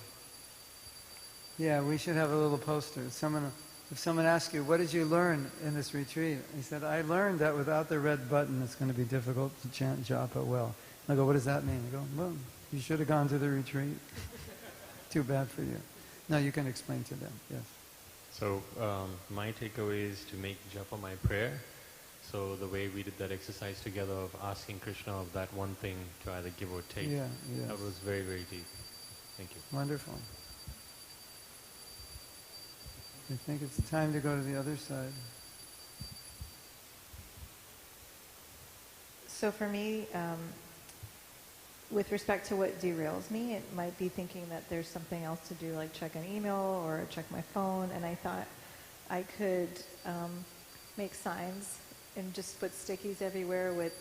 Yeah, we should have a little poster. If someone asks you, what did you learn in this retreat? He said, I learned that without the red button, it's going to be difficult to chant japa well. I go, what does that mean? I go, well, you should have gone to the retreat. Too bad for you. No, you can explain to them, yes. So my takeaway is to make japa my prayer. So the way we did that exercise together of asking Krishna of that one thing to either give or take, that was very, very deep. Thank you. Wonderful. I think it's time to go to the other side. So for me, with respect to what derails me, it might be thinking that there's something else to do, like check an email or check my phone, and I thought I could make signs and just put stickies everywhere with,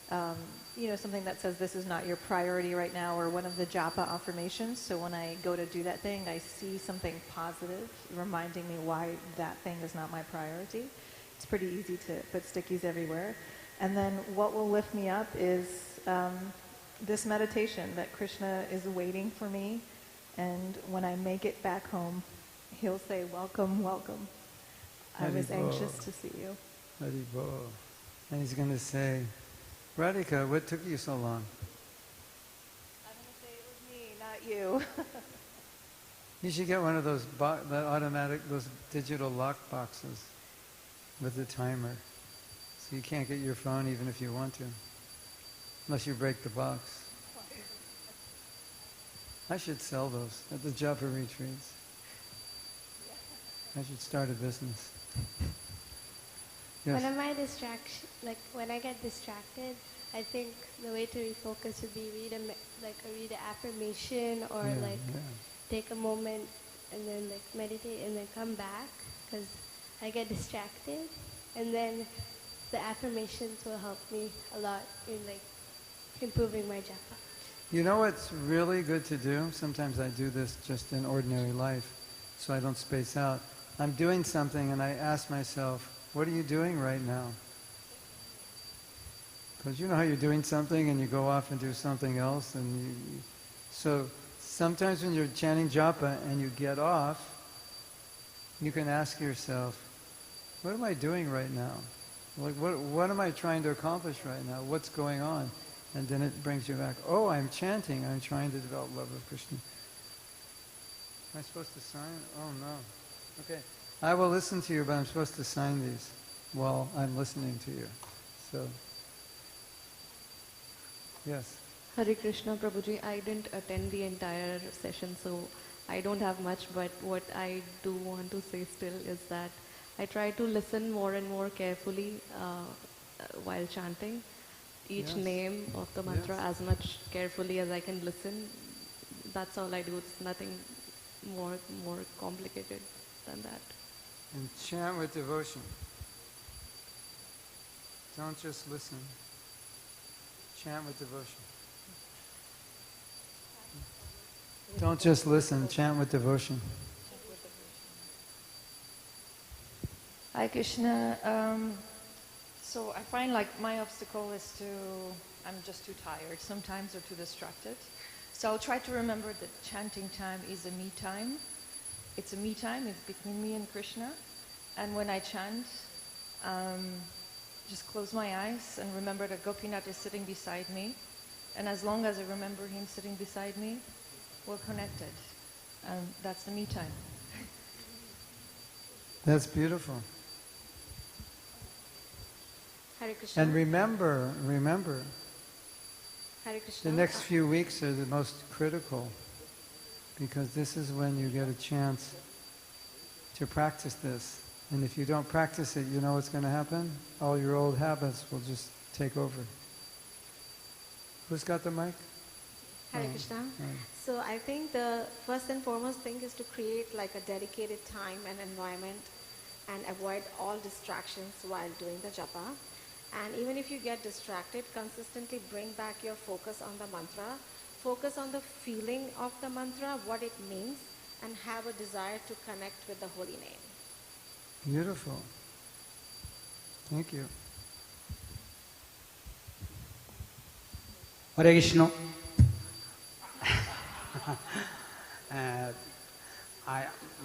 something that says this is not your priority right now, or one of the japa affirmations. So when I go to do that thing, I see something positive reminding me why that thing is not my priority. It's pretty easy to put stickies everywhere. And then what will lift me up is this meditation that Krishna is waiting for me. And when I make it back home, he'll say, welcome, welcome. I was anxious to see you. Haribol. And he's going to say, Radhika, what took you so long? I'm going to say it was me, not you. You should get one of those those digital lock boxes with a timer. So you can't get your phone even if you want to, unless you break the box. I should sell those at the Japa retreats. I should start a business. Yes. One of my distractions, like when I get distracted, I think the way to refocus would be read an affirmation, or take a moment and then like meditate and then come back, because I get distracted, and then the affirmations will help me a lot in like improving my japa. You know what's really good to do? Sometimes I do this just in ordinary life, so I don't space out. I'm doing something and I ask myself, what are you doing right now? Because you know how you're doing something and you go off and do something else, and so sometimes when you're chanting japa and you get off, you can ask yourself, what am I doing right now? Like what am I trying to accomplish right now? What's going on? And then it brings you back, oh, I'm chanting, I'm trying to develop love of Krishna. Am I supposed to sign? Oh no. Okay. I will listen to you, but I'm supposed to sign these while I'm listening to you. So, yes. Hare Krishna, Prabhuji. I didn't attend the entire session, so I don't have much, but what I do want to say still is that I try to listen more and more carefully while chanting each name of the mantra as much carefully as I can listen. That's all I do. It's nothing more complicated than that. And chant with devotion. Don't just listen. Chant with devotion. Don't just listen, chant with devotion. Hi Krishna. So I find like my obstacle is I'm just too tired sometimes or too distracted. So I'll try to remember that chanting time is a me time. It's a me time, it's between me and Krishna. And when I chant, just close my eyes and remember that Gopinath is sitting beside me. And as long as I remember him sitting beside me, we're connected. And that's the me time. That's beautiful. Hare Krishna. And remember, Hare Krishna. the next few weeks are the most critical, because this is when you get a chance to practice this. And if you don't practice it, you know what's going to happen? All your old habits will just take over. Who's got the mic? Hare Krishna. So I think the first and foremost thing is to create like a dedicated time and environment and avoid all distractions while doing the japa. And even if you get distracted, consistently bring back your focus on the mantra. Focus on the feeling of the mantra, what it means, and have a desire to connect with the holy name. Beautiful. Thank you. Hare Krishna.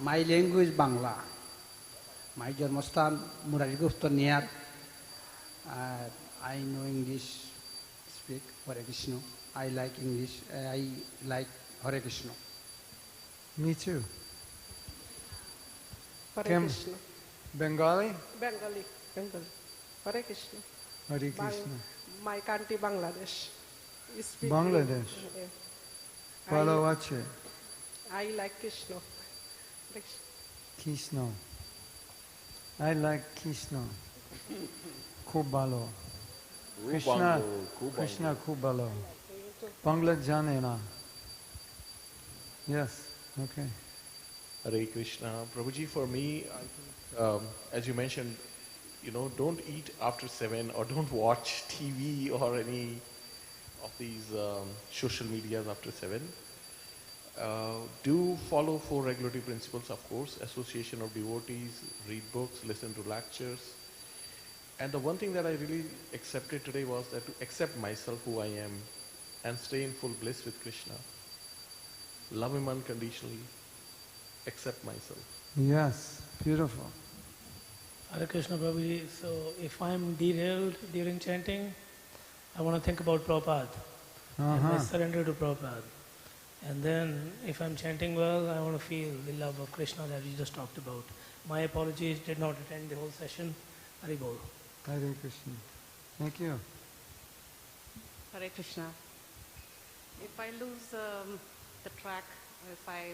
My language Bangla. My Janmastan Murarigufta near. I know English, speak Hare Krishna. I like English. I like Hare Krishna. Me too. Hare Krishna. Bengali? Bengali. Hare Krishna. Hare Krishna. My country Bangladesh. Speak Bangladesh. Balo ache. I like Krishna. Krishna. I like Krishna. Kubalo. Krishna. Krishna Kubalo. Bangla Janena. Yes. Okay. Hare Krishna. Prabhuji, for me, I think, as you mentioned, don't eat after 7 or don't watch TV or any of these social medias after 7. Do follow 4 regulatory principles, of course, association of devotees, read books, listen to lectures. And the one thing that I really accepted today was that to accept myself who I am and stay in full bliss with Krishna. Love him unconditionally. Accept myself. Yes, beautiful. Hare Krishna Prabhuji, so if I'm derailed during chanting, I want to think about Prabhupada. And I surrender to Prabhupada. And then if I'm chanting well, I want to feel the love of Krishna that you just talked about. My apologies, did not attend the whole session. Hari Bol. Hare Krishna. Thank you. Hare Krishna. If I lose the track, if I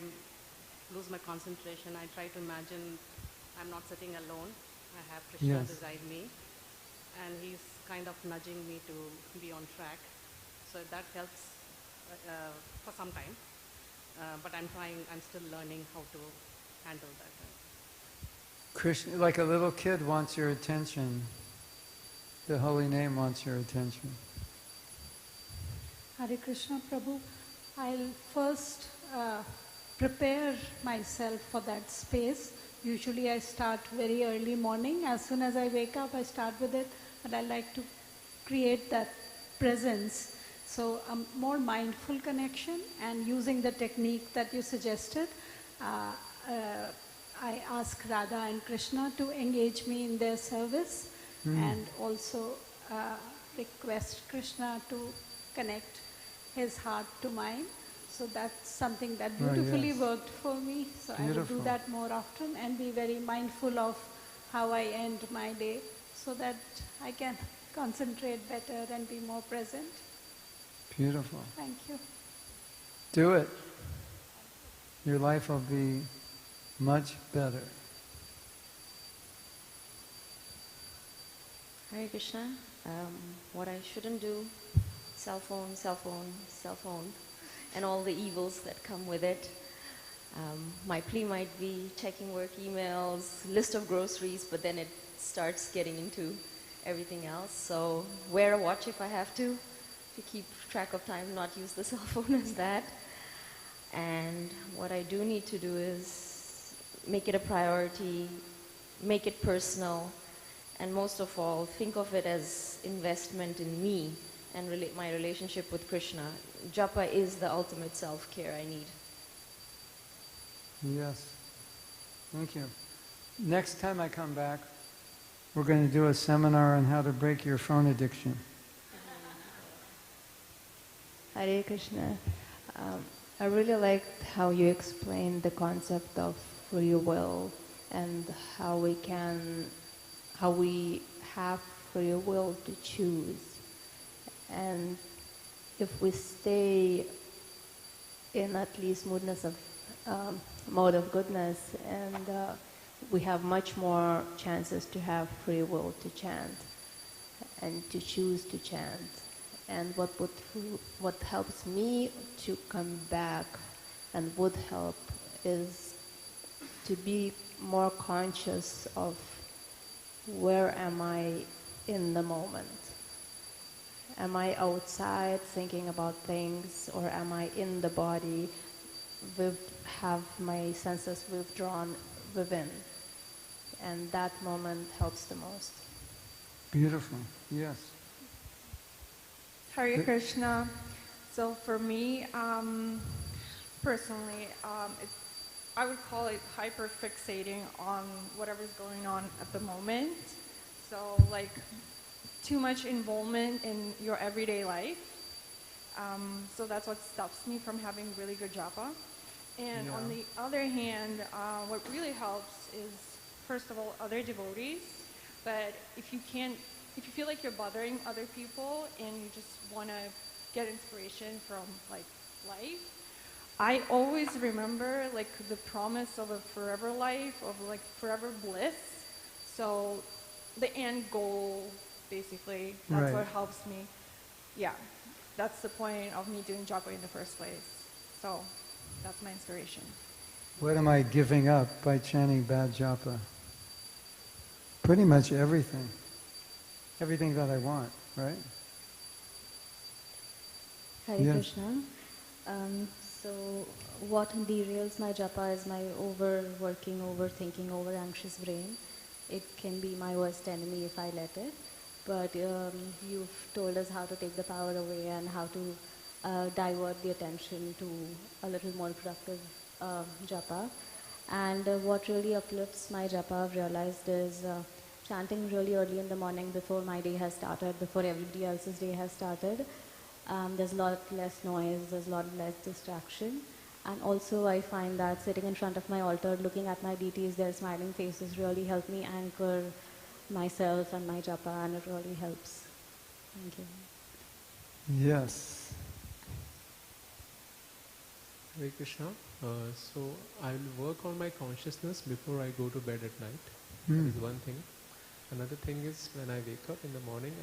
lose my concentration, I try to imagine I'm not sitting alone. I have Krishna beside me, and he's kind of nudging me to be on track. So that helps for some time. But I'm still learning how to handle that. Krishna, like a little kid wants your attention. The holy name wants your attention. Hare Krishna Prabhu. I'll first prepare myself for that space. Usually I start very early morning. As soon as I wake up, I start with it. But I like to create that presence. So a more mindful connection, and using the technique that you suggested, I ask Radha and Krishna to engage me in their service, and also request Krishna to connect his heart to mine. So that's something that beautifully worked for me. So I will do that more often and be very mindful of how I end my day, so that I can concentrate better and be more present. Beautiful. Thank you. Do it. your life will be much better. Hare Krishna. What I shouldn't do, cell phone, cell phone, cell phone, and all the evils that come with it. My plea might be checking work emails, list of groceries, but then it starts getting into everything else. So wear a watch if I have to keep track of time, not use the cell phone as that. And what I do need to do is make it a priority, make it personal, and most of all, think of it as investment in me and my relationship with Krishna. Japa is the ultimate self-care I need. Yes. Thank you. Next time I come back, we're going to do a seminar on how to break your phone addiction. Hare Krishna. I really liked how you explained the concept of free will and how we have free will to choose. And if we stay in at least mode of goodness, and we have much more chances to have free will to chant and to choose to chant. And what helps me to come back and would help is to be more conscious of where am I in the moment. Am I outside thinking about things, or am I in the body, have my senses withdrawn within? And that moment helps the most. Beautiful. Yes. Hare Krishna. So for me, personally, I would call it hyper-fixating on whatever's going on at the moment. So like too much involvement in your everyday life. So that's what stops me from having really good japa. And on the other hand, what really helps is, first of all, other devotees. But if you feel like you're bothering other people and you just want to get inspiration from like life, I always remember like the promise of a forever life, of like forever bliss. So the end goal, basically, that's what helps me. Yeah, that's the point of me doing japa in the first place. So that's my inspiration. What am I giving up by chanting bad japa? Pretty much everything. Everything that I want, right? Hare Krishna. So what derails my japa is my overworking, overthinking, over-anxious brain. It can be my worst enemy if I let it. But you've told us how to take the power away and how to divert the attention to a little more productive japa. And what really uplifts my japa, I've realized, is chanting really early in the morning before my day has started, before everybody else's day has started. There's a lot less noise, there's a lot less distraction. And also I find that sitting in front of my altar, looking at my deities, their smiling faces really help me anchor myself and my japa, and it really helps. Thank you. Yes. Hare Krishna. So I'll work on my consciousness before I go to bed at night. That is one thing. Another thing is when I wake up in the morning,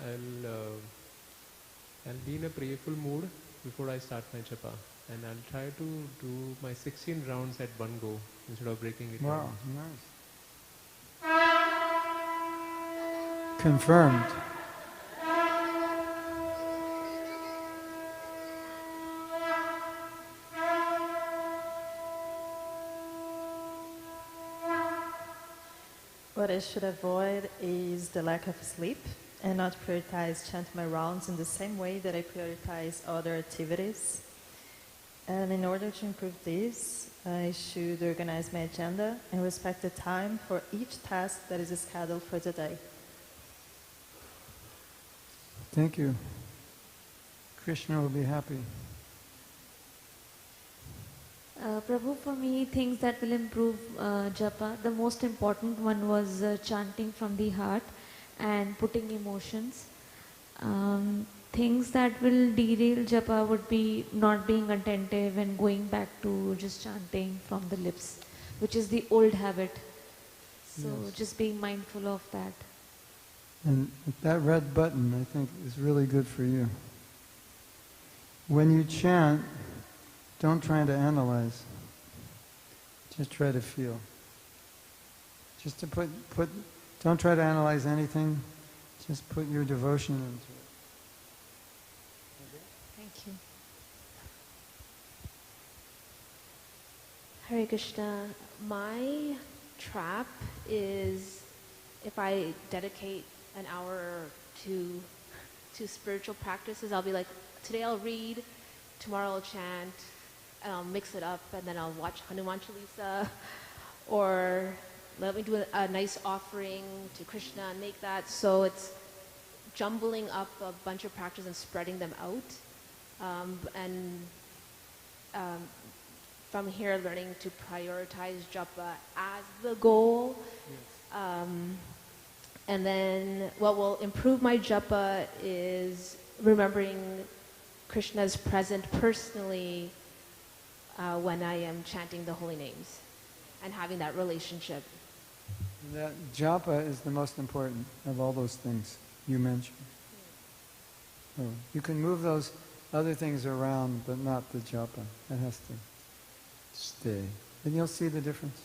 I'll be in a prayerful mood before I start my japa, and I'll try to do my 16 rounds at one go instead of breaking it down. Wow, nice. Confirmed. What I should avoid is the lack of sleep and not prioritize chant my rounds in the same way that I prioritize other activities. And in order to improve this, I should organize my agenda and respect the time for each task that is scheduled for the day. Thank you. Krishna will be happy. Prabhu, for me, things that will improve japa, the most important one was chanting from the heart and putting emotions. things that will derail japa would be not being attentive and going back to just chanting from the lips, which is the old habit. So Yes. just being mindful of that. And that red button, I think, is really good for you. When you chant, don't try to analyze. Just try to feel. Just to don't try to analyze anything. Just put your devotion into it. Thank you. Hare Krishna. My trap is if I dedicate an hour to spiritual practices, I'll be like, today I'll read, tomorrow I'll chant, and I'll mix it up, and then I'll watch Hanuman Chalisa, or let me do a nice offering to Krishna and make that. So it's jumbling up a bunch of practices and spreading them out. From here, learning to prioritize japa as the goal. Yes. And then what will improve my japa is remembering Krishna's present personally when I am chanting the holy names and having that relationship. That japa is the most important of all those things you mentioned. So you can move those other things around, but not the japa. That has to stay. And you'll see the difference.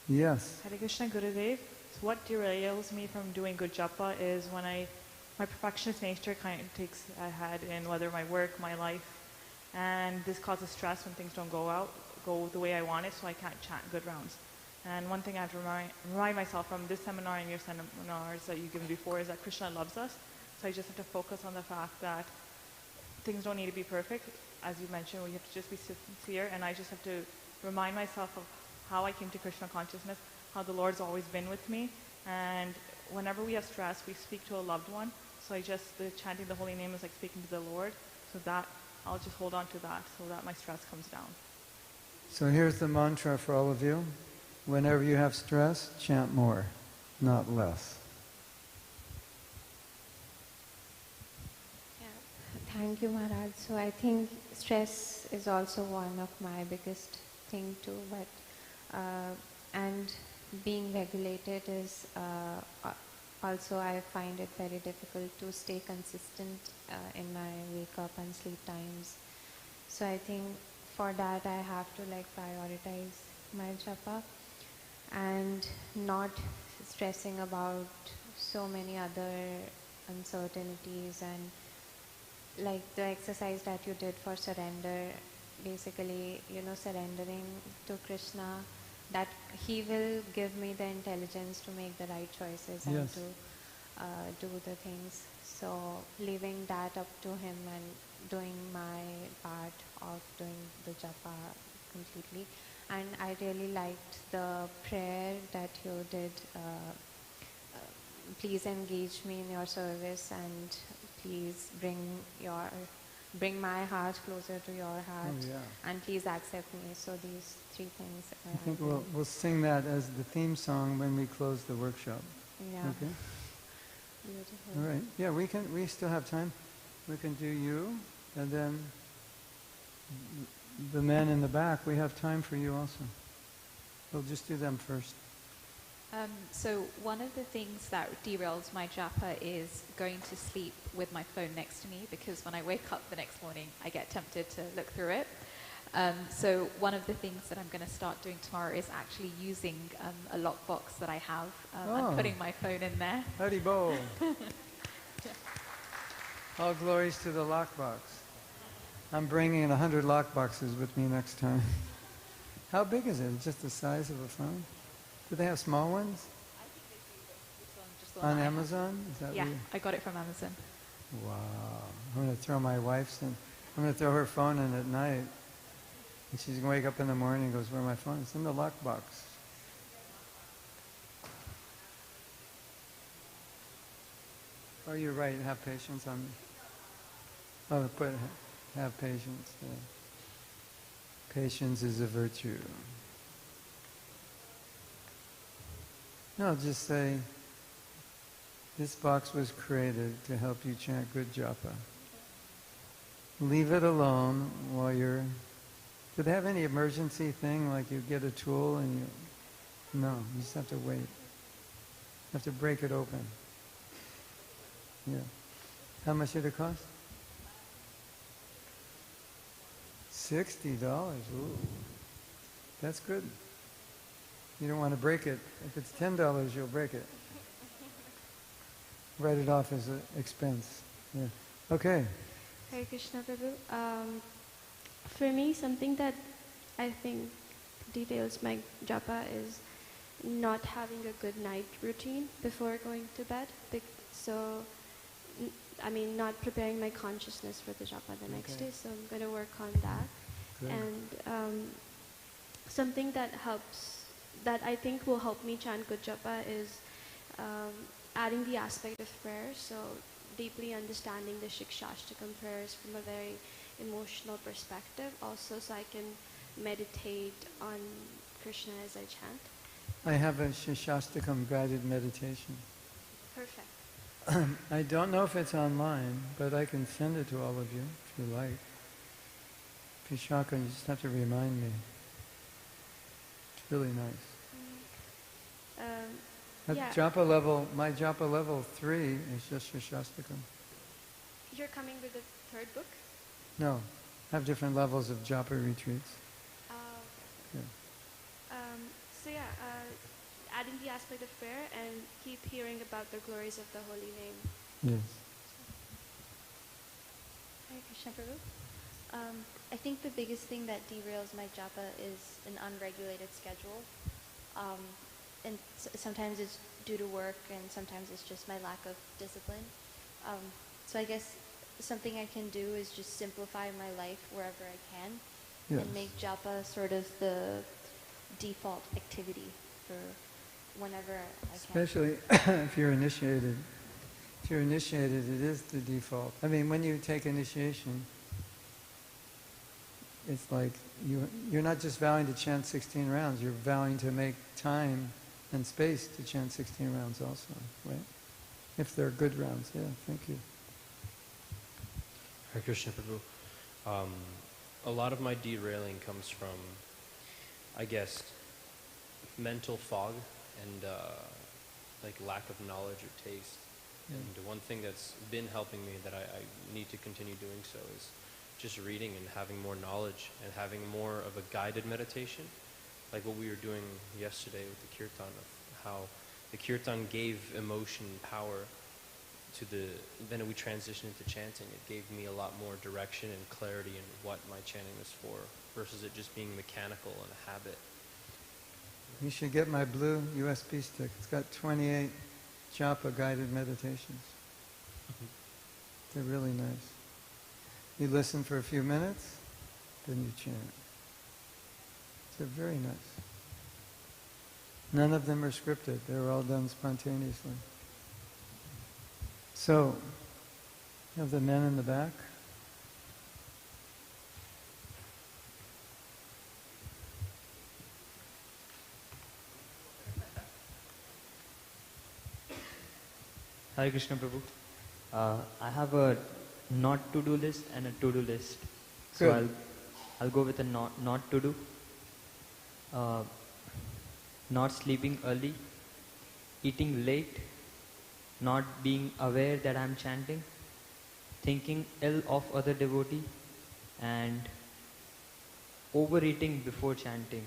Yes. Hare Krishna Gurudev. So what derails me from doing good japa is when my perfectionist nature kind of takes ahead in whether my work, my life, and this causes stress when things don't go the way I want it, so I can't chant good rounds. And one thing I have to remind myself from this seminar and your seminars that you've given before is that Krishna loves us. So I just have to focus on the fact that things don't need to be perfect. As you mentioned, we have to just be sincere, and I just have to remind myself of how I came to Krishna consciousness, how the Lord's always been with me, and whenever we have stress, we speak to a loved one. So chanting the holy name is like speaking to the Lord, so that I'll just hold on to that so that my stress comes down. So here's the mantra for all of you. Whenever you have stress, chant more, not less. Thank you, Maharaj. So I think stress is also one of my biggest thing too, but and being regulated is also I find it very difficult to stay consistent in my wake up and sleep times. So I think for that I have to prioritize my japa and not stressing about so many other uncertainties, and the exercise that you did for surrender, basically, surrendering to Krishna, that he will give me the intelligence to make the right choices and Yes. to do the things. So leaving that up to him and doing my part of doing the japa completely. And I really liked the prayer that you did, please engage me in your service and please bring my heart closer to your heart, Oh, yeah. and please accept me. So these three things. I think we'll sing that as the theme song when we close the workshop. Yeah. Okay. Beautiful. All right. Yeah, we still have time. We can do you, and then the men in the back. We have time for you also. We'll just do them first. So one of the things that derails my japa is going to sleep with my phone next to me, because when I wake up the next morning, I get tempted to look through it. So one of the things that I'm going to start doing tomorrow is actually using a lockbox that I have and putting my phone in there. Haribo. All glories to the lockbox. I'm bringing 100 lockboxes with me next time. How big is it? It's just the size of a phone? Do they have small ones? I think they do, but this one, On Amazon? Is that yeah, where I got it from Amazon. Wow. I'm going to throw my wife's in. I'm going to throw her phone in at night. And she's going to wake up in the morning and goes, where's my phone? It's in the lockbox. Oh, you're right. Have patience on me. Oh, have patience. Yeah. Patience is a virtue. No, just say, This box was created to help you chant good japa. Leave it alone while you're... Do they have any emergency thing, like you get a tool and you... No, you just have to wait. You have to break it open. Yeah. How much did it cost? $60. Ooh. That's good. You don't want to break it. If it's $10, you'll break it. Write it off as an expense. Yeah. Okay. Hare Krishna, Prabhu. For me, something that I think details my japa is not having a good night routine before going to bed. So, I mean, not preparing my consciousness for the japa the next day. So I'm going to work on that. Good. And something that helps, that I think will help me chant good japa is adding the aspect of prayer. So deeply understanding the Shikshashtakam prayers from a very emotional perspective. Also, so I can meditate on Krishna as I chant. I have a Shikshashtakam guided meditation. Perfect. I don't know if it's online, but I can send it to all of you if you like. Vishaka, you just have to remind me. It's really nice. Yeah. Japa level, my japa level 3 is just Shikshashtakam. You're coming with the third book? No, I have different levels of japa retreats. Okay. Yeah. So yeah, adding the aspect of prayer and keep hearing about the glories of the holy name. Yes. Hare Krishna, Prabhu. I think the biggest thing that derails my japa is an unregulated schedule. And sometimes it's due to work, and sometimes it's just my lack of discipline. So I guess something I can do is just simplify my life wherever I can, Yes. and make japa sort of the default activity for whenever I can. Especially if you're initiated. If you're initiated, it is the default. I mean, when you take initiation, it's like you're not just vowing to chant 16 rounds, you're vowing to make time and space to chant 16 rounds also, right? If they're good rounds, yeah, thank you. Hare Krishna, Prabhu. A lot of my derailing comes from, I guess, mental fog and like lack of knowledge or taste. Yeah. And one thing that's been helping me that I need to continue doing so is just reading and having more knowledge and having more of a guided meditation, like what we were doing yesterday with the kirtan, of how the kirtan gave emotion power to then we transitioned into chanting. It gave me a lot more direction and clarity in what my chanting was for, versus it just being mechanical and a habit. You should get my blue USB stick. It's got 28 japa guided meditations. They're really nice. You listen for a few minutes, then you chant. They're very nice. None of them are scripted. They're all done spontaneously. So, you have the men in the back. Hare Krishna, Prabhu. I have a not to-do list and a to-do list. So Good. I'll go with a not to-do. Not sleeping early, eating late, not being aware that I'm chanting, thinking ill of other devotee, and overeating before chanting.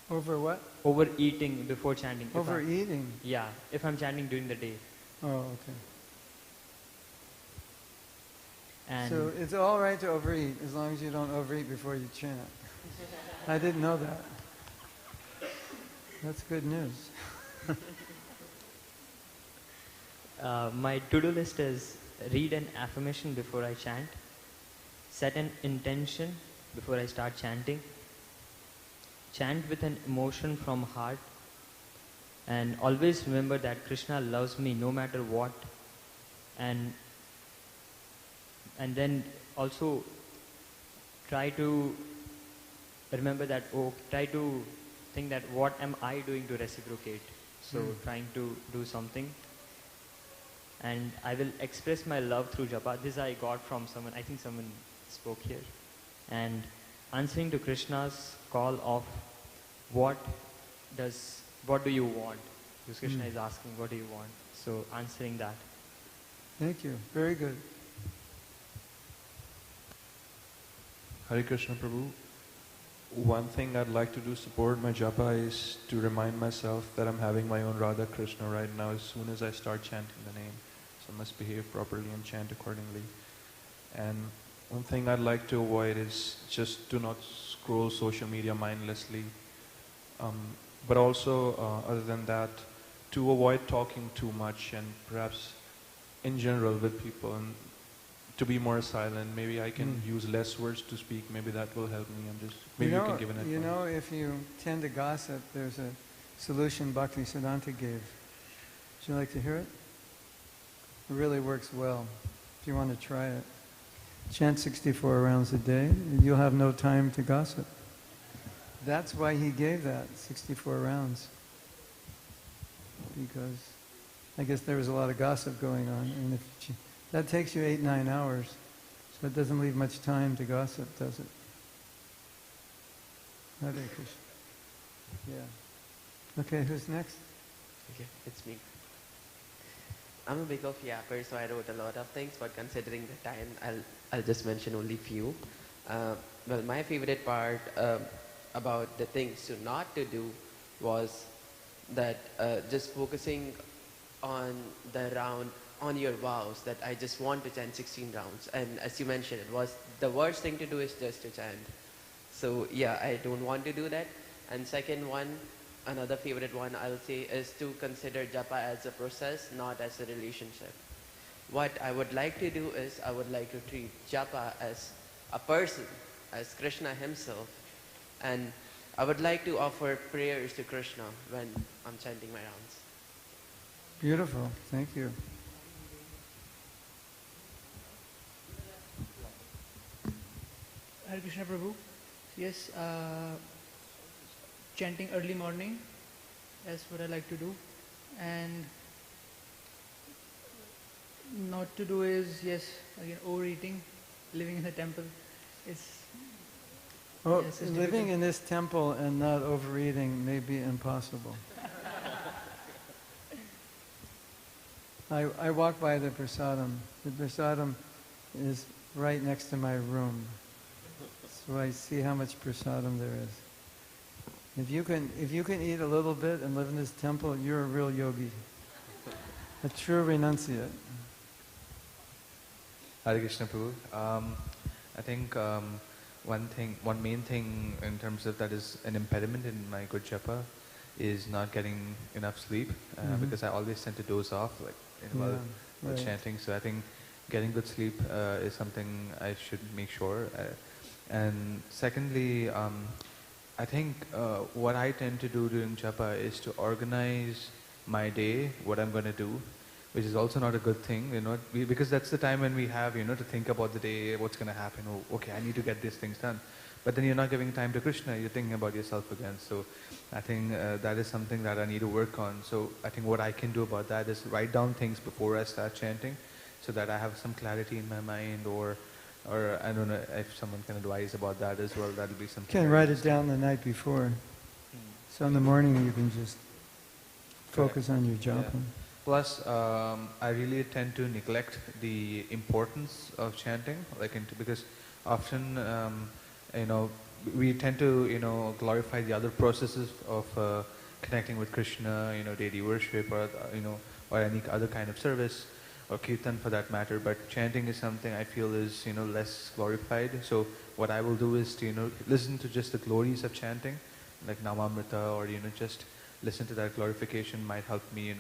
Over what? Overeating before chanting. Overeating? Yeah, if I'm chanting during the day. Oh, okay. And So it's all right to overeat as long as you don't overeat before you chant. I didn't know that. That's good news. My to-do list is read an affirmation before I chant, set an intention before I start chanting, chant with an emotion from heart, and always remember that Krishna loves me no matter what, and then also try to remember that, try to think that what am I doing to reciprocate. So trying to do something. and I will express my love through japa. This I got from someone, I think someone spoke here. And answering to Krishna's call of what do you want? Because Krishna is asking, what do you want? So answering that. Thank you. Very good. Hare Krishna Prabhu. One thing I'd like to do to support my japa is to remind myself that I'm having my own Radha Krishna right now as soon as I start chanting the name. So I must behave properly and chant accordingly. And one thing I'd like to avoid is just do not scroll social media mindlessly. But also, other than that, to avoid talking too much and perhaps in general with people, and to be more silent. Maybe I can use less words to speak. Maybe that will help me. Maybe you can give an advice. You know, if you tend to gossip, there's a solution Bhakti Siddhanta gave. Would you like to hear it? It really works well. If you want to try it, chant 64 rounds a day, and you'll have no time to gossip. That's why he gave that 64 rounds. Because I guess there was a lot of gossip going on, and that takes you 8-9 hours, so it doesn't leave much time to gossip, does it? Hare Krishna. Yeah. Okay, who's next? Okay, it's me. I'm a big of yapper, so I wrote a lot of things, but considering the time, I'll just mention only few. Well, my favorite part about the things to not to do was that just focusing on the round, on your vows, that I just want to chant 16 rounds. And as you mentioned, it was the worst thing to do is just to chant. So yeah, I don't want to do that. And second one, another favorite one I'll say is to consider japa as a process, not as a relationship. What I would like to do is I would like to treat japa as a person, as Krishna himself. And I would like to offer prayers to Krishna when I'm chanting my rounds. Beautiful. Thank you. Hare Krishna Prabhu. Yes, chanting early morning, that's what I like to do. And not to do is, yes, again, overeating, living in the temple. Oh, yes, living difficult. in this temple and not overeating may be impossible. I walk by the prasadam. The prasadam is right next to my room. So I see how much prasadam there is. If you can eat a little bit and live in this temple, you're a real yogi. A true renunciate. Hare Krishna Prabhu. I think one main thing in terms of that is an impediment in my good japa is not getting enough sleep because I always tend to doze off while chanting. So I think getting good sleep is something I should make sure. And secondly, I think what I tend to do during japa is to organize my day, what I'm going to do, which is also not a good thing, because that's the time when we have, to think about the day, what's going to happen. Oh, okay, I need to get these things done. But then you're not giving time to Krishna, you're thinking about yourself again. So I think that is something that I need to work on. So I think what I can do about that is write down things before I start chanting so that I have some clarity in my mind, or I don't know if someone can advise about that as well. That'll be something. You can write it down the night before. So in the morning you can just focus on your japa. Yeah. Plus, I really tend to neglect the importance of chanting, because often, we tend to, glorify the other processes of connecting with Krishna, daily worship, or any other kind of service, or kirtan for that matter. But chanting is something I feel is, less glorified. So what I will do is to, listen to just the glories of chanting, like Namamrita, or just listen to that glorification might help me,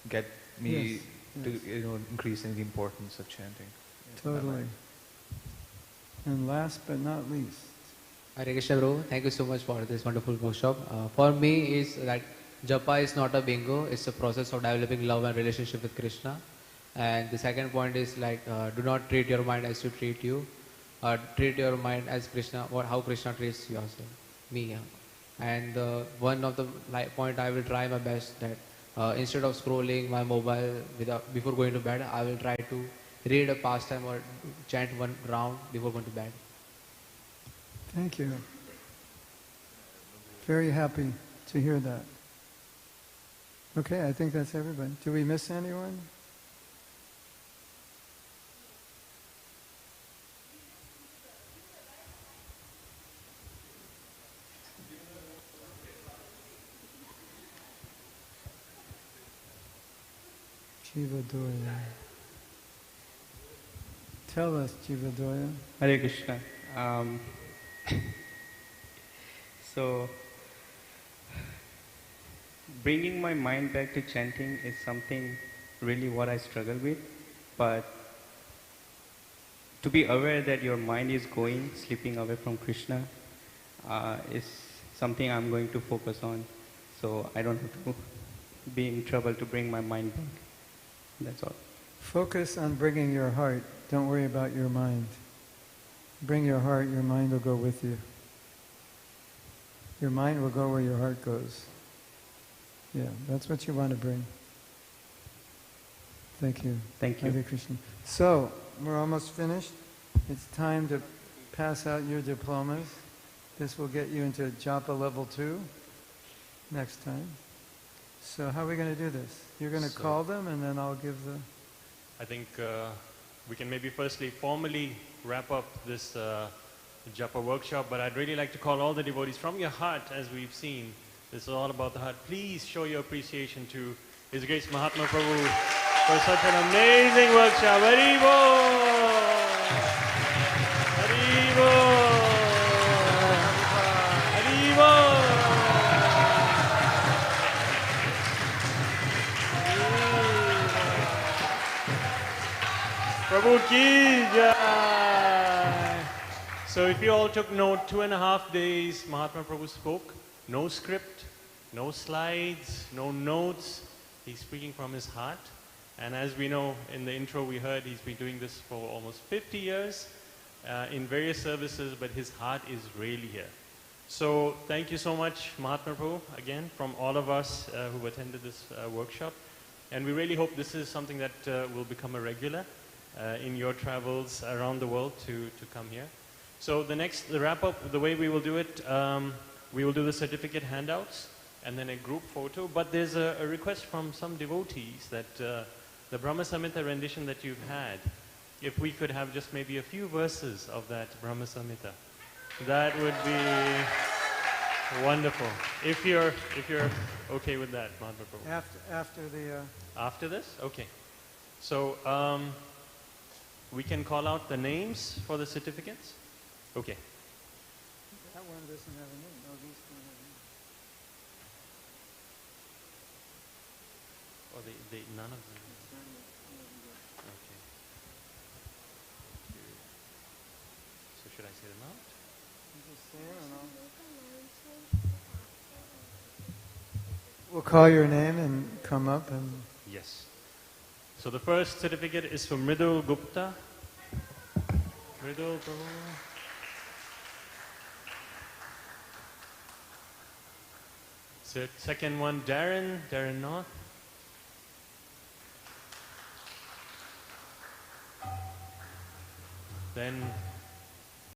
get me to increase in the importance of chanting. Totally. And last but not least. Hare Krishna Prabhu, thank you so much for this wonderful workshop. For me is that japa is not a bingo, it's a process of developing love and relationship with Krishna. And the second point is do not treat your mind as to treat you. Treat your mind as Krishna, how Krishna treats yourself, me. And one of the point I will try my best that instead of scrolling my mobile before going to bed, I will try to read a pastime or chant one round before going to bed. Thank you. Very happy to hear that. Okay, I think that's everybody. Do we miss anyone? Jivadoya. Tell us, Jivadoya. Hare Krishna. So, bringing my mind back to chanting is something really what I struggle with. But to be aware that your mind is going, slipping away from Krishna, is something I'm going to focus on. So I don't have to be in trouble to bring my mind back. That's all. Focus on bringing your heart. Don't worry about your mind. Bring your heart, your mind will go with you. Your mind will go where your heart goes. Yeah, that's what you want to bring. Thank you. Thank you. Hare Krishna. So, we're almost finished. It's time to pass out your diplomas. This will get you into Japa level 2 next time. So how are we going to do this? You're going to call them and then I'll give the... I think we can maybe firstly formally wrap up this Japa workshop, but I'd really like to call all the devotees from your heart, as we've seen. This is all about the heart. Please show your appreciation to His Grace Mahatma Prabhu for such an amazing workshop. Haribo! Haribo! Haribo! Prabhu ki jai! So if you all took note, 2.5 days Mahatma Prabhu spoke. No script, no slides, no notes. He's speaking from his heart. And as we know, in the intro we heard, he's been doing this for almost 50 years in various services, but his heart is really here. So thank you so much, Mahatma Prabhu, again, from all of us who attended this workshop. And we really hope this is something that will become a regular in your travels around the world to come here. So the wrap-up, the way we will do it, we will do the certificate handouts and then a group photo. But there's a request from some devotees that the Brahma Samhita rendition that you've had, if we could have just maybe a few verses of that Brahma Samhita, that would be wonderful. If you're okay with that, Mahatma Prabhu. After this? Okay. So we can call out the names for the certificates? Okay. That one doesn't have a name. No, these two have a name. Oh, none of them. Okay. So should I say them out? Just say it and we'll call your name and come up and... Yes. So the first certificate is from Mridul Gupta. Mridul, Prabhu. Second one, Darren North. Then